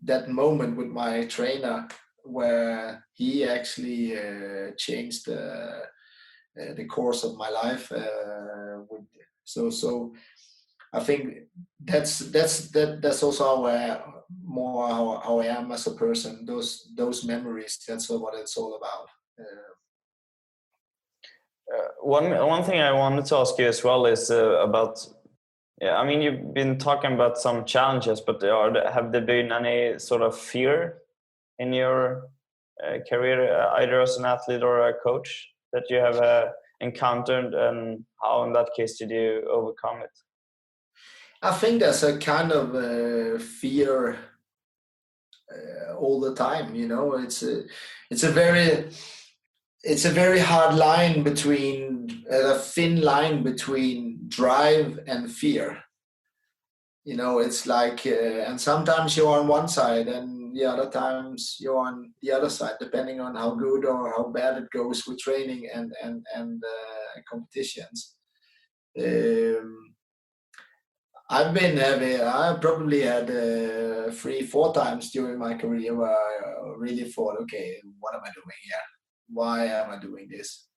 Speaker 2: that moment with my trainer where he actually changed the course of my life. So I think that's also how I am as a person. Those memories. That's what it's all about.
Speaker 1: One thing I wanted to ask you as well is about. Yeah, I mean, you've been talking about some challenges, but have there been any sort of fear in your career, either as an athlete or a coach, that you have encountered, and how, in that case, did you overcome it?
Speaker 2: I think there's a kind of fear all the time. It's a very hard line between a thin line between drive and fear. It's like, and sometimes you're on one side, and the other times you're on the other side, depending on how good or how bad it goes with training and competitions. I probably had 3-4 times during my career where I really thought, okay, what am I doing here? Why am I doing this?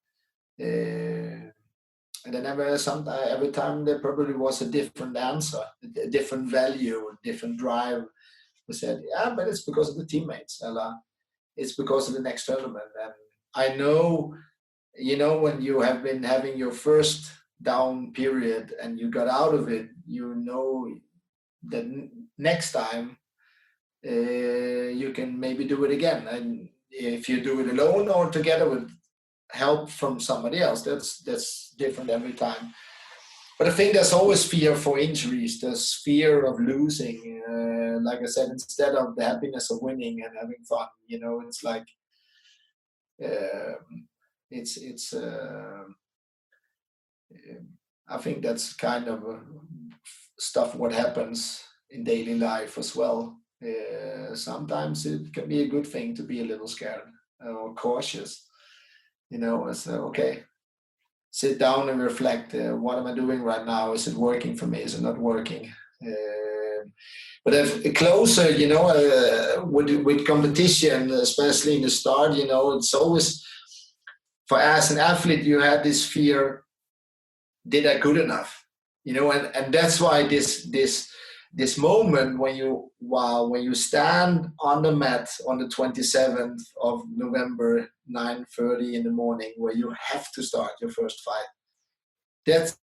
Speaker 2: And then every time there probably was a different answer, a different value, a different drive. We said, yeah, but it's because of the teammates. It's because of the next tournament. And I know, when you have been having your first down period and you got out of it, that next time you can maybe do it again. And if you do it alone or together with help from somebody else, that's different every time. But I think there's always fear for injuries. There's fear of losing. Like I said, instead of the happiness of winning and having fun, it's like I think that's kind of stuff what happens in daily life as well. Sometimes it can be a good thing to be a little scared or cautious. It's okay. Sit down and reflect. What am I doing right now? Is it working for me? Is it not working? But if closer, with competition, especially in the start, it's always, for as an athlete, you have this fear: did I good enough? And that's why this this moment when you stand on the mat on the 27th of November, 9:30 in the morning, where you have to start your first fight. That's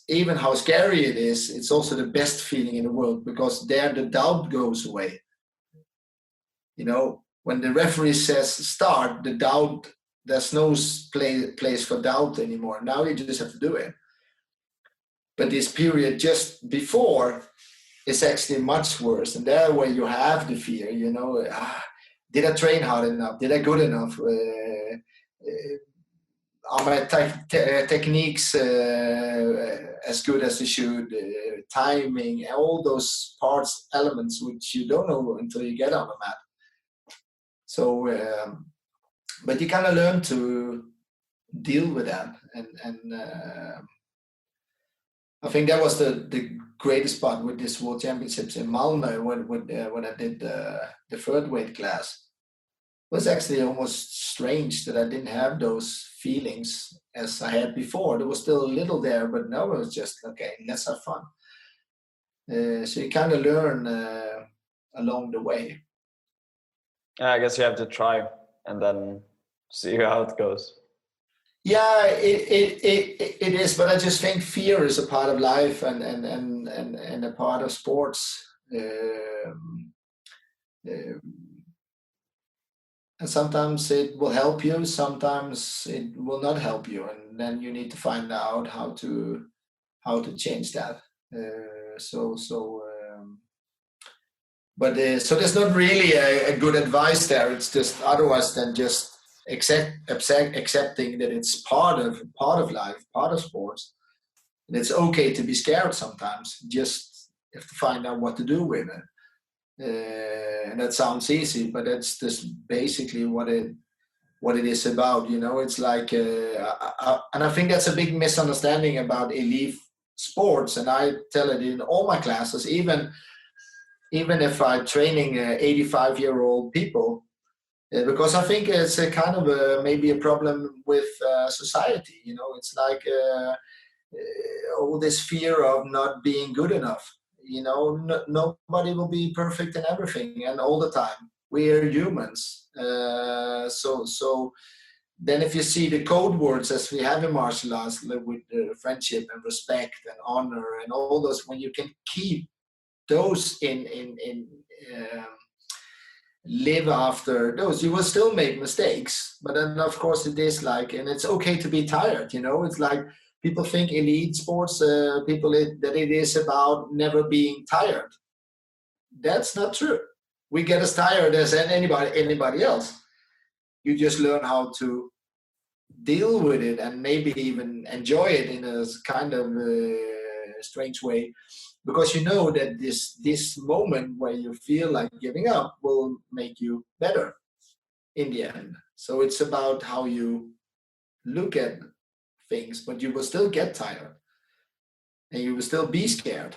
Speaker 2: even how scary it is. It's also the best feeling in the world, because there the doubt goes away. You know, when the referee says start, the doubt, there's no place for doubt anymore. Now you just have to do it. But this period just before is actually much worse. And there where you have the fear, you know, did I train hard enough? Did I good enough? Are my techniques as good as they should? Timing, all those parts, elements, which you don't know until you get on the mat. So, but you kind of learn to deal with that, and I think that was the greatest part with this World Championships in Malmö when I did the third weight class. It was actually almost strange that I didn't have those feelings as I had before. There was still a little there, but now it was just, okay, let's have fun. So you kind of learn along the way.
Speaker 1: I guess you have to try and then see how it goes.
Speaker 2: Yeah, it is, but I just think fear is a part of life and a part of sports. And sometimes it will help you, sometimes it will not help you, and then you need to find out how to change that. So there's not really a good advice there. It's just otherwise than just accepting that it's part of life, part of sports, and it's okay to be scared sometimes. Just have to find out what to do with it. And that sounds easy, but that's just basically what it is about. You know, it's like, and I think that's a big misunderstanding about elite sports. And I tell it in all my classes, even if I'm training 85-year-old people, because I think it's a kind of maybe a problem with society. You know, it's like all this fear of not being good enough. You know, nobody will be perfect in everything and all the time. We are humans. So then if you see the code words as we have in martial arts, like with friendship and respect and honor and all those, when you can keep those live after those, you will still make mistakes. But then of course it is like, and it's okay to be tired, you know. It's like people think elite sports that it is about never being tired. That's not true. We get as tired as anybody else. You just learn how to deal with it and maybe even enjoy it in a kind of strange way, because you know that this moment where you feel like giving up will make you better in the end. So it's about how you look at things, but you will still get tired and you will still be scared.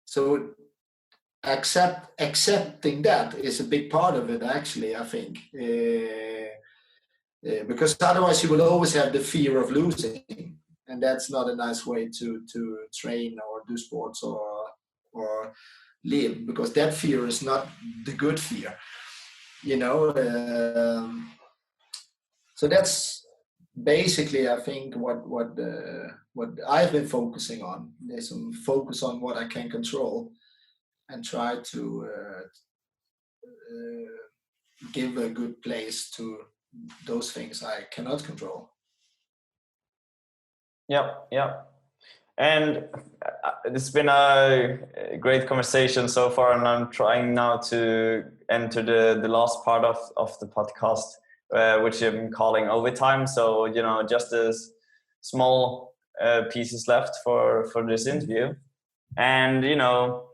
Speaker 2: So accepting that is a big part of it, actually, I think, because otherwise you will always have the fear of losing, and that's not a nice way to train or do sports or live, because that fear is not the good fear, you know. So that's basically, I think, what I've been focusing on. There's some focus on what I can control and try to give a good place to those things I cannot control.
Speaker 1: Yeah. And it's been a great conversation so far, and I'm trying now to enter the last part of the podcast, which I'm calling overtime. So, you know, just as small pieces left for this interview. And, you know,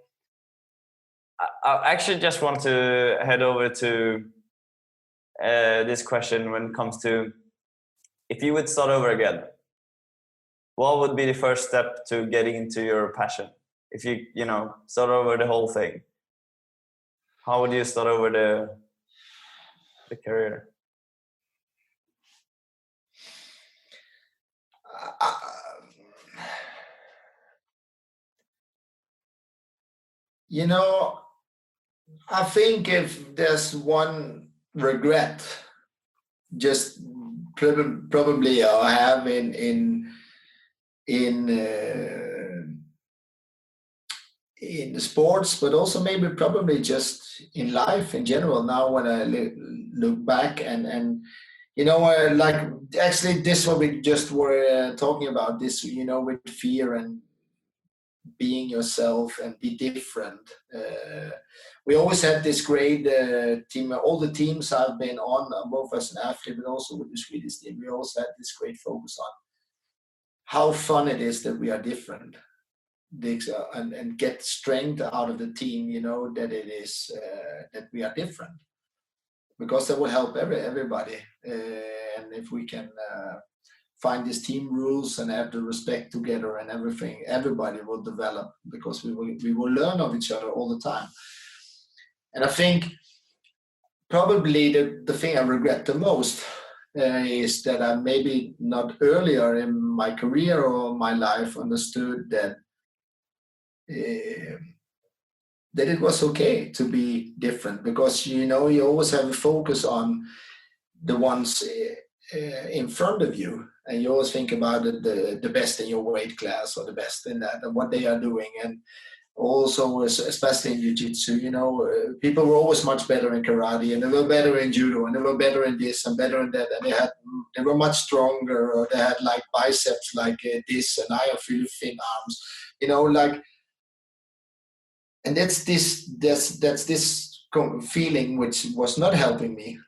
Speaker 1: I actually just want to head over to this question when it comes to, if you would start over again, what would be the first step to getting into your passion? If you know, start over the whole thing, how would you start over the career?
Speaker 2: You know, I think if there's one regret, just probably I have in in the sports, but also maybe probably just in life in general. Now, when I look back and like actually this what we just were talking about this, with fear and being yourself and be different. We always had this great team. All the teams I've been on, both as an athlete but also with the Swedish team, we always had this great focus on how fun it is that we are different, and get strength out of the team. That it is that we are different, because that will help everybody. And if we can find these team rules and have the respect together and everything, everybody will develop, because we will learn of each other all the time. And I think probably the thing I regret the most is that I maybe not earlier in my career or my life understood that it was okay to be different, because you always have a focus on the ones in front of you, and you always think about the best in your weight class, or the best in that and what they are doing. And also, especially in Jiu-Jitsu, people were always much better in karate, and they were better in judo, and they were better in this and better in that, and they were much stronger, or they had like biceps like this, and I have really thin arms, like. And that's this feeling which was not helping me,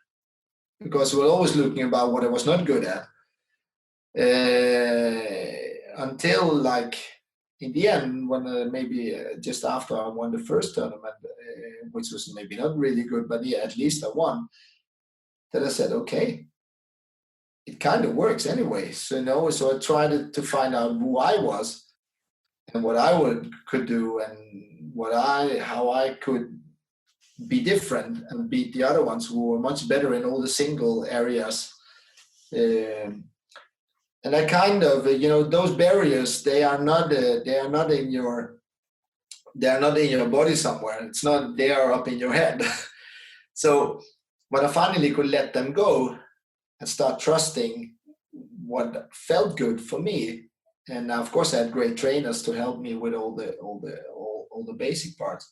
Speaker 2: because we're always looking about what I was not good at. Until like in the end, when maybe just after I won the first tournament, which was maybe not really good, but yeah, at least I won. That I said, okay, it kind of works anyway. So so I tried to find out who I was and what I could do, and how I could be different and beat the other ones who were much better in all the single areas. And I kind of, those barriers, they are not in your body somewhere. It's not, they are up in your head. So when I finally could let them go and start trusting what felt good for me, and of course I had great trainers to help me with all the basic parts,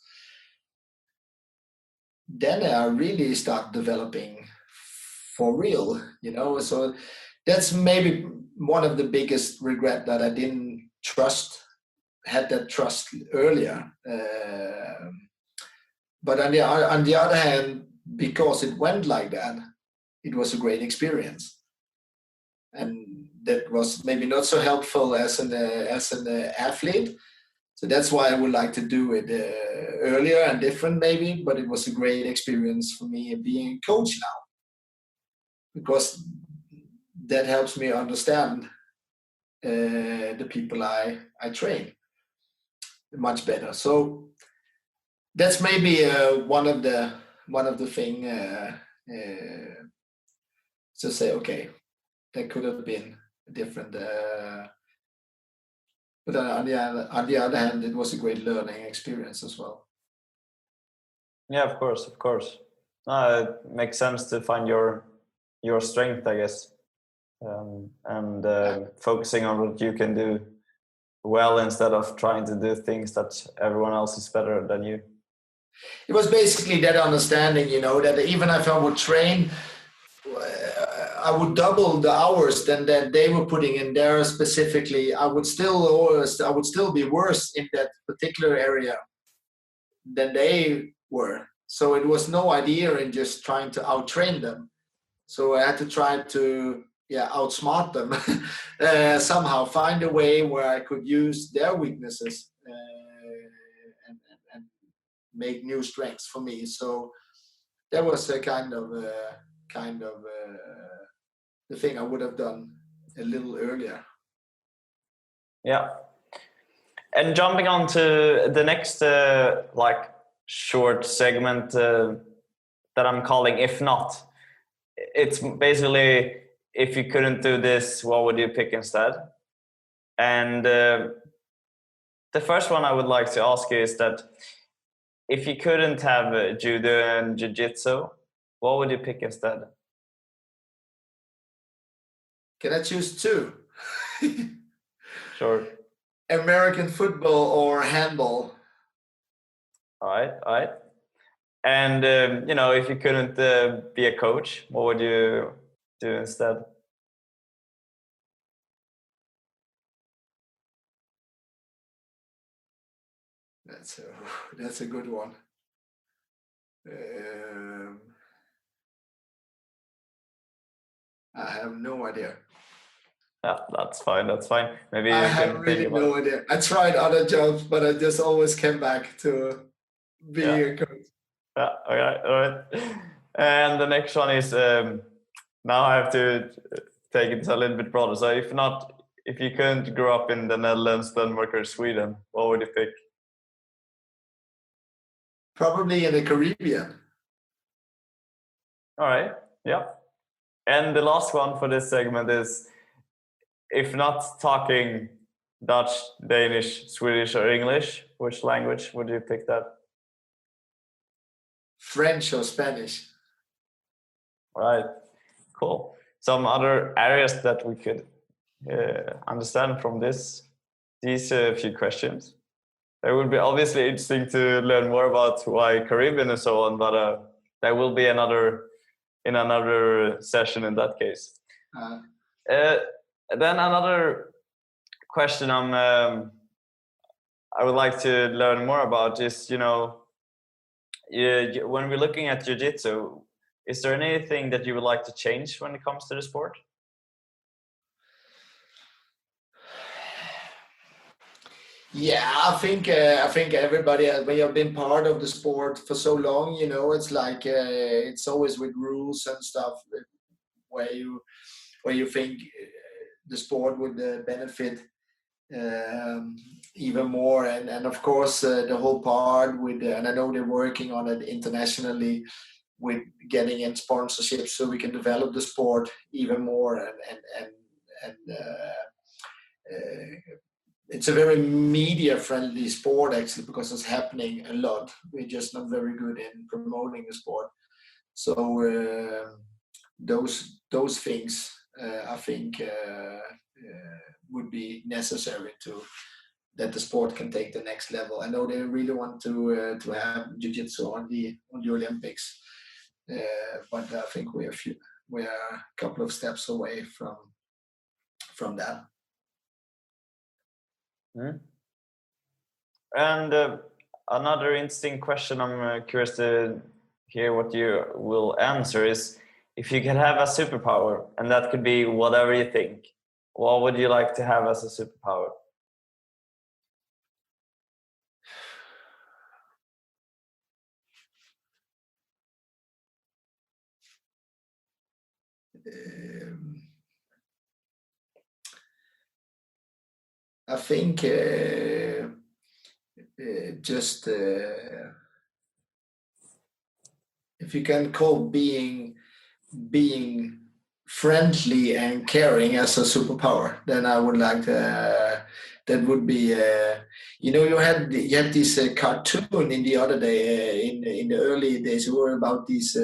Speaker 2: then I really start developing for real, So that's maybe one of the biggest regret, that I didn't had that trust earlier. But on the other hand, because it went like that, it was a great experience, and that was maybe not so helpful as an athlete. So that's why I would like to do it earlier and different maybe, but it was a great experience for me being a coach now, because that helps me understand the people I train much better. So that's maybe one of the thing to say, okay, that could have been different. But on the other hand, it was a great learning experience as well.
Speaker 1: Yeah, of course. It makes sense to find your strength, I guess, and focusing on what you can do well, instead of trying to do things that everyone else is better than you.
Speaker 2: It was basically that understanding, that even if I would train, I would double the hours than that they were putting in there specifically. I would still be worse in that particular area than they were. So it was no idea in just trying to out-train them. So I had to try to outsmart them, somehow find a way where I could use their weaknesses and make new strengths for me. So that was a kind of the thing I would have done a little earlier.
Speaker 1: Yeah. And jumping on to the next short segment that I'm calling If Not. It's basically, if you couldn't do this, what would you pick instead? And the first one I would like to ask you is that if you couldn't have judo and jiu-jitsu, what would you pick instead?
Speaker 2: Can I choose two?
Speaker 1: Sure.
Speaker 2: American football or handball?
Speaker 1: All right. And if you couldn't be a coach, what would you do instead?
Speaker 2: That's a good one. I have no idea.
Speaker 1: Yeah, that's fine. Maybe
Speaker 2: I
Speaker 1: you
Speaker 2: have
Speaker 1: can
Speaker 2: really
Speaker 1: think about
Speaker 2: no idea. I tried other jobs, but I just always came back to being a coach.
Speaker 1: Yeah, all right. And the next one is now I have to take it a little bit broader. So if you couldn't grow up in the Netherlands, Denmark, or Sweden, what would you pick?
Speaker 2: Probably in the Caribbean.
Speaker 1: All right. Yeah. And the last one for this segment is, if not talking Dutch, Danish, Swedish, or English, which language would you pick that?
Speaker 2: French or Spanish?
Speaker 1: All right. Cool. Some other areas that we could understand from these few questions. It would be obviously interesting to learn more about why Caribbean and so on, but there will be another session in that case. Then another question I would like to learn more about is, when we're looking at Jiu-Jitsu, is there anything that you would like to change when it comes to the sport?
Speaker 2: Yeah, I think everybody, when you've been part of the sport for so long, it's like it's always with rules and stuff where you think the sport would benefit even more, and of course the whole part with, and I know they're working on it internationally with getting in sponsorships so we can develop the sport even more, and it's a very media-friendly sport actually, because it's happening a lot. We're just not very good in promoting the sport. So those things I think would be necessary to that the sport can take the next level. I know they really want to have Jiu-Jitsu on the Olympics, but I think we are a couple of steps away from that.
Speaker 1: And another interesting question I'm curious to hear what you will answer is, if you could have a superpower, and that could be whatever you think, what would you like to have as a superpower?
Speaker 2: I think just if you can call being friendly and caring as a superpower, then I would like to, that would be you had this cartoon in the other day in the early days, were about these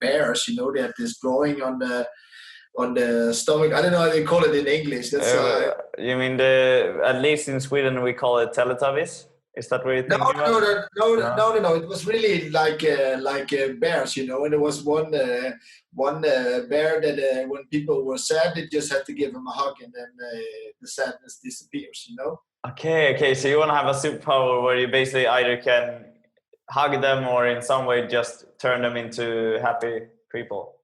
Speaker 2: bears. They had this drawing on the stomach. I don't know how they call it in English. That's
Speaker 1: you mean at least in Sweden we call it Teletubbies? Is that what you're thinking about?
Speaker 2: No. It was really like bears, and there was one bear that when people were sad, they just had to give them a hug, and then the sadness disappears.
Speaker 1: Okay. So you want to have a superpower where you basically either can hug them or in some way just turn them into happy people.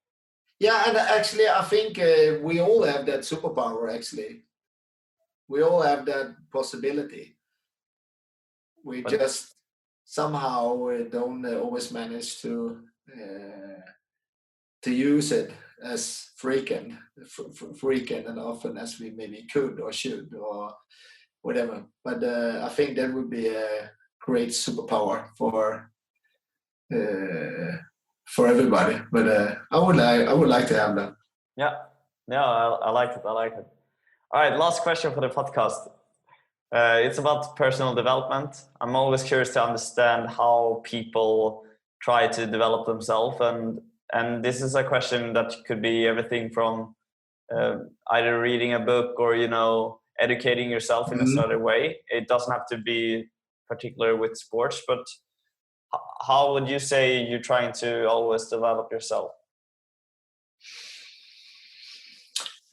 Speaker 2: Yeah, and actually, I think we all have that superpower. Actually, we all have that possibility. We just somehow don't always manage to use it as frequent and often as we maybe could or should or whatever. But I think that would be a great superpower for everybody. But I would like to have that.
Speaker 1: Yeah, I like it. All right, last question for the podcast. It's about personal development. I'm always curious to understand how people try to develop themselves, and this is a question that could be everything from either reading a book or educating yourself in a certain way. It doesn't have to be particular with sports, but how would you say you're trying to always develop yourself?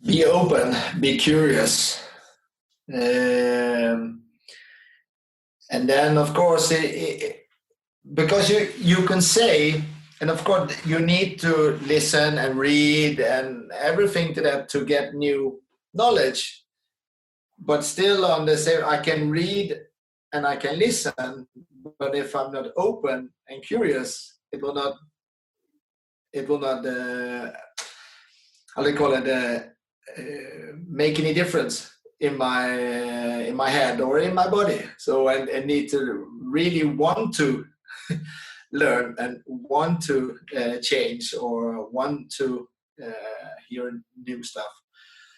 Speaker 2: Be open, be curious. And then, of course, because you can say, and of course, you need to listen and read and everything to that to get new knowledge. But still, on the same, I can read and I can listen. But if I'm not open and curious, it will not. How do you call it? Make any difference in my head or in my body. So I need to really want to learn and want to change or want to hear new stuff.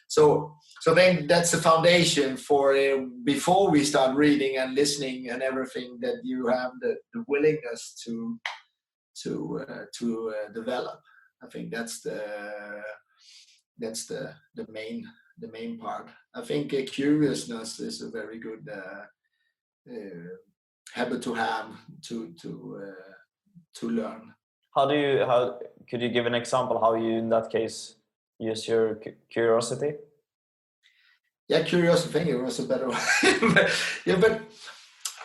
Speaker 2: So then that's the foundation for before we start reading and listening and everything, that you have the willingness to develop. I think that's the main part. I think curiousness is a very good habit to have to learn.
Speaker 1: How could you give an example how you in that case use your curiosity?
Speaker 2: Yeah, curiosity was a better one. Yeah, but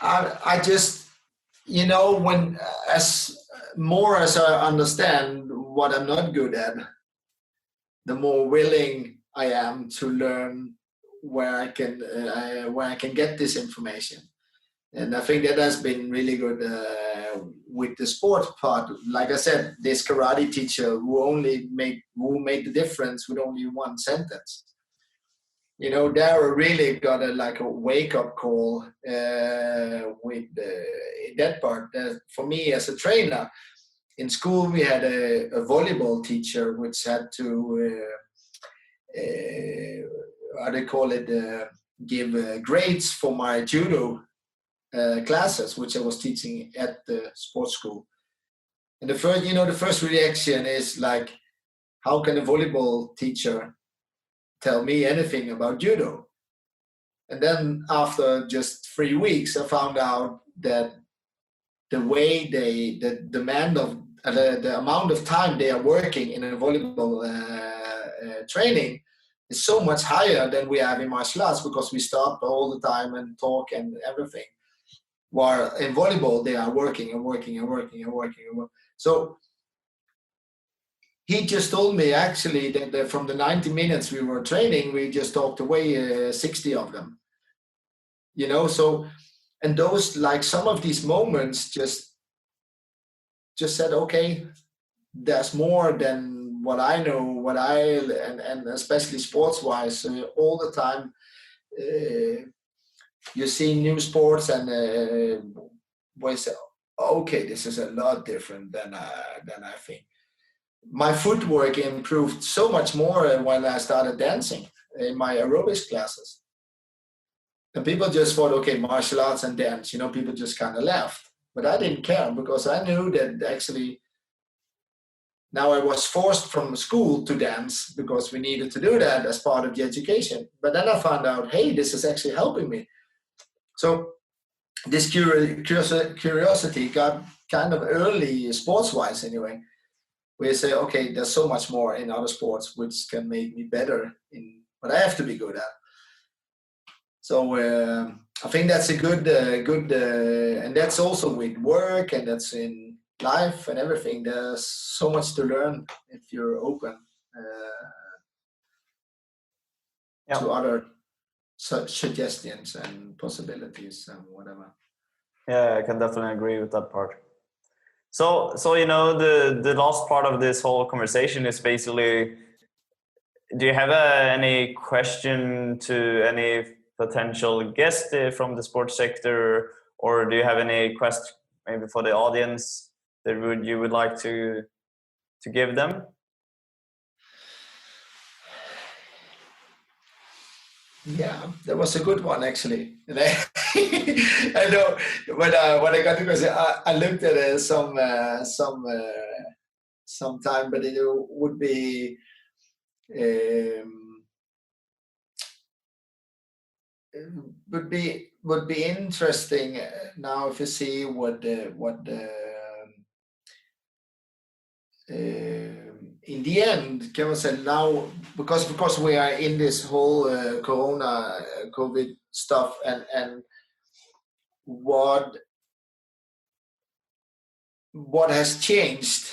Speaker 2: I just, when as I understand what I'm not good at, the more willing I am to learn where I can get this information. And I think that has been really good with the sport part. Like I said, this karate teacher who made the difference with only one sentence. Dara really got a wake-up call with that part. For me as a trainer, in school we had a volleyball teacher which had to give grades for my judo classes, which I was teaching at the sports school. And the first reaction is like, how can a volleyball teacher tell me anything about judo? And then after just 3 weeks, I found out that the way the amount of time they are working in a volleyball training is so much higher than we have in martial arts, because we stop all the time and talk and everything. While in volleyball, they are working and working and working and working and working. So he just told me actually that from the 90 minutes we were training, we just talked away 60 of them. So, and those, like some of these moments just said, okay, there's more than what I know, and especially sports-wise, all the time you see new sports and we say, okay, this is a lot different than I think. My footwork improved so much more when I started dancing in my aerobics classes. And people just thought, okay, martial arts and dance, people just kind of laughed. But I didn't care, because I knew that actually now I was forced from school to dance because we needed to do that as part of the education. But then I found out, hey, this is actually helping me. So this curiosity got kind of early, sports-wise anyway. We say, okay, there's so much more in other sports which can make me better in what I have to be good at. So I think that's a good, and that's also with work, and that's in life and everything. There's so much to learn if you're open to other suggestions and possibilities and whatever.
Speaker 1: Yeah, I can definitely agree with that part. So the last part of this whole conversation is basically, do you have any question to any potential guest from the sports sector, or do you have any question maybe for the audience that you would like to give them?
Speaker 2: Yeah, that was a good one actually. And I know when I got to because I looked at some time, but it um, would be interesting now if you see in the end, can we say now, because of course we are in this whole COVID stuff, and what has changed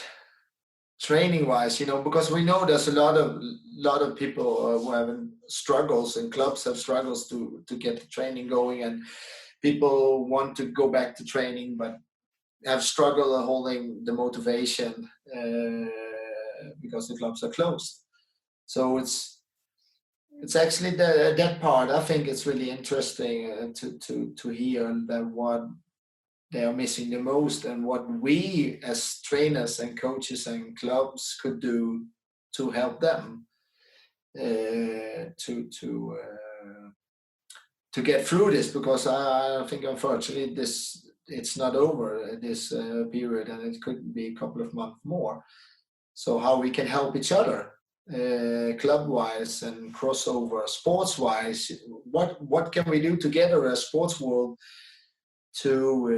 Speaker 2: training wise, because we know there's a lot of people who have struggles, and clubs have struggles to get the training going, and people want to go back to training but have struggled holding the motivation because the clubs are closed. So it's actually that part. I think it's really interesting to hear that what they are missing the most, and what we as trainers and coaches and clubs could do to help them to get through this, because I think unfortunately it's not over this period, and it could be a couple of months more. So how we can help each other, club wise and crossover, sports wise, what can we do together as sports world to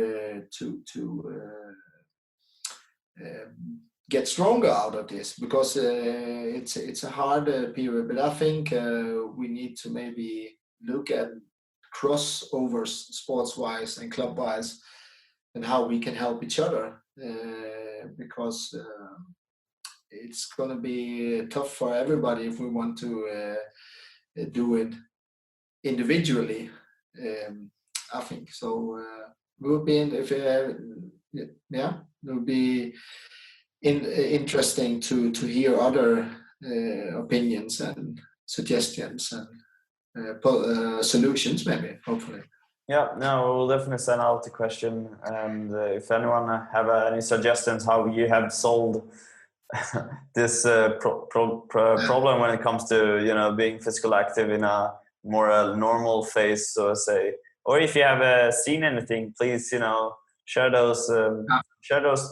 Speaker 2: get stronger out of this, because it's a hard period. But I think we need to maybe look at crossovers, sports wise and club wise, and how we can help each other, because it's going to be tough for everybody if we want to do it individually. I think so. We would be if yeah, it would be interesting to hear other opinions and suggestions and solutions, maybe, hopefully.
Speaker 1: Yeah, no, we'll definitely send out the question, and if anyone have any suggestions how you have solved this problem when it comes to being physical active in a more normal phase, so to say, or if you have seen anything, please share those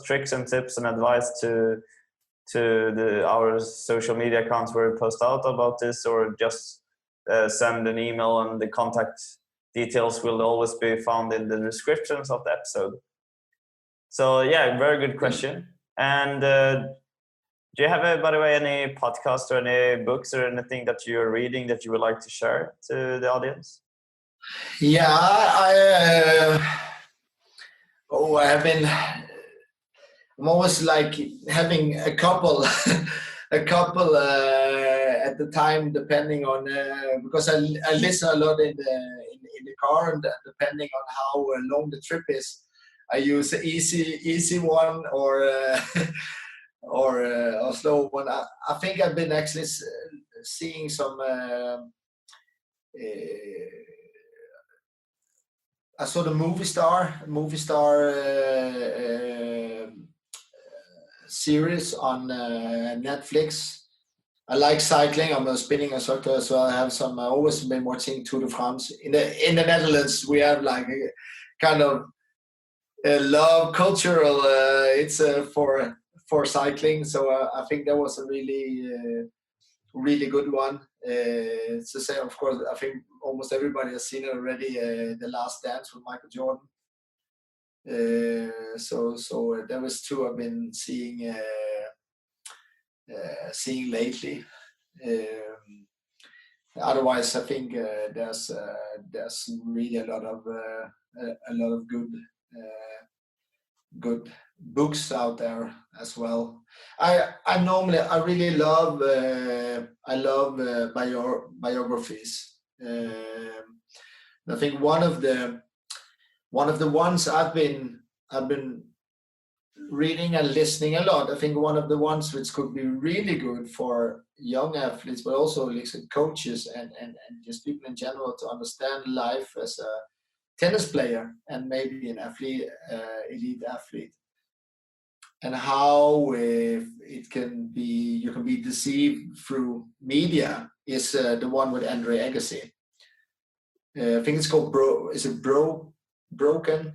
Speaker 1: tricks and tips and advice to our social media accounts where we post out about this, or just send an email, and the contact details will always be found in the descriptions of the episode. So yeah, very good question. And do you have, by the way, any podcast or any books or anything that you're reading that you would like to share to the audience?
Speaker 2: Yeah, I have been. I'm always like having a couple, a couple at the time, depending on because I listen a lot in the car, and depending on how long the trip is, I use an easy one or or a slow one. I think I've been actually seeing some. I saw the movie star series on Netflix. I like cycling. I'm a spinning instructor as well. I have some. I always been watching Tour de France. In the Netherlands, we have like a kind of love cultural. It's for cycling. So I think that was a really good one. It's the same, of course. I think almost everybody has seen it already. The Last Dance with Michael Jordan. So there was two I've been seeing lately. Otherwise, I think there's really a lot of good books out there as well. I really love biographies. I think one of the ones I've been reading and listening a lot. I think one of the ones which could be really good for young athletes, but also like coaches and just people in general, to understand life as a tennis player and maybe an athlete, elite athlete, and how it can be, you can be deceived through media, is the one with Andre Agassi. I think it's called Broken?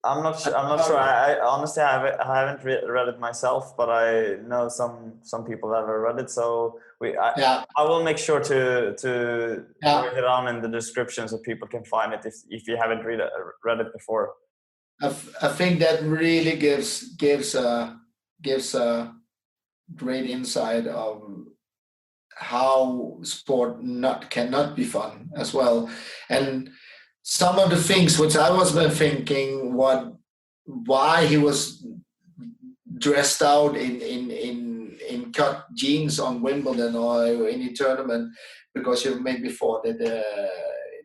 Speaker 1: I'm not sure. I honestly I haven't read it myself, but I know some people that have read it. So I will make sure to write it down in the description so people can find it if you haven't read it before.
Speaker 2: I think that really gives a great insight of how sport cannot be fun as well. And some of the things which I was thinking, why he was dressed out in cut jeans on Wimbledon or any tournament, because you maybe thought that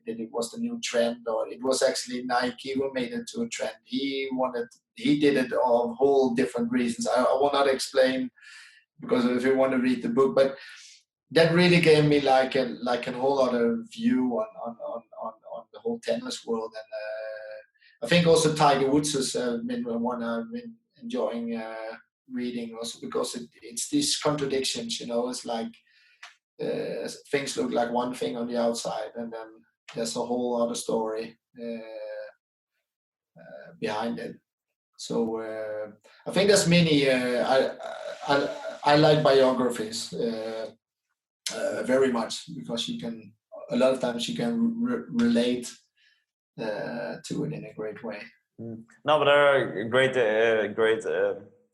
Speaker 2: it was the new trend, or it was actually Nike who made it to a trend. He did it of whole different reasons. I will not explain, because if you want to read the book, but that really gave me like a whole other view on the whole tennis world. And I think also Tiger Woods has been one I've been enjoying reading, also because it's these contradictions. It's like things look like one thing on the outside, and then there's a whole other story behind it. So I think there's many. I like biographies very much, because a lot of times you can relate to it in a great way.
Speaker 1: No, but there are great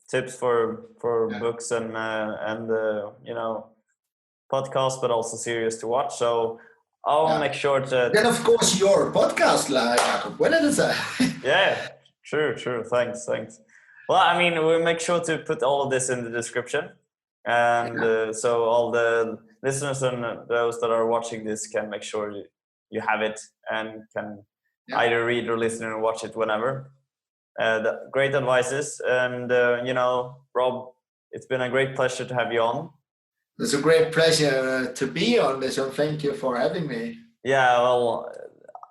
Speaker 1: tips for books and podcasts, but also series to watch. So I'll make sure to.
Speaker 2: Then of course your podcast, like when is that?
Speaker 1: Yeah, true. Thanks. Well, I mean, we'll make sure to put all of this in the description, and so all the listeners and those that are watching this can make sure you have it and can either read or listen and watch it whenever. Great advices, and Rob, it's been a great pleasure to have you on.
Speaker 2: It's a great pleasure to be on this, and thank you for having me.
Speaker 1: Yeah, well,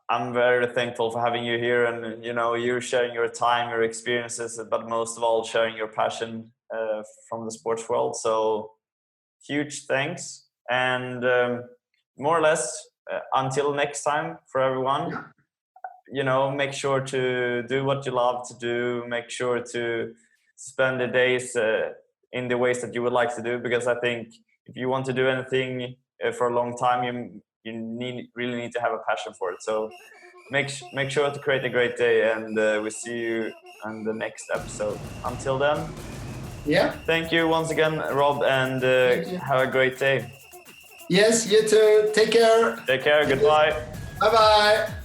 Speaker 1: I'm very thankful for having you here, and you're sharing your time, your experiences, but most of all sharing your passion from the sports world. So huge thanks, and more or less until next time for everyone. Make sure to do what you love to do. Make sure to spend the days in the ways that you would like to do, because I think if you want to do anything for a long time, you really need to have a passion for it. So make sure to create a great day, and we see you on the next episode. Until then, thank you once again, Rob, and have a great day.
Speaker 2: Yes, you too. Take care.
Speaker 1: Goodbye.
Speaker 2: Bye-bye.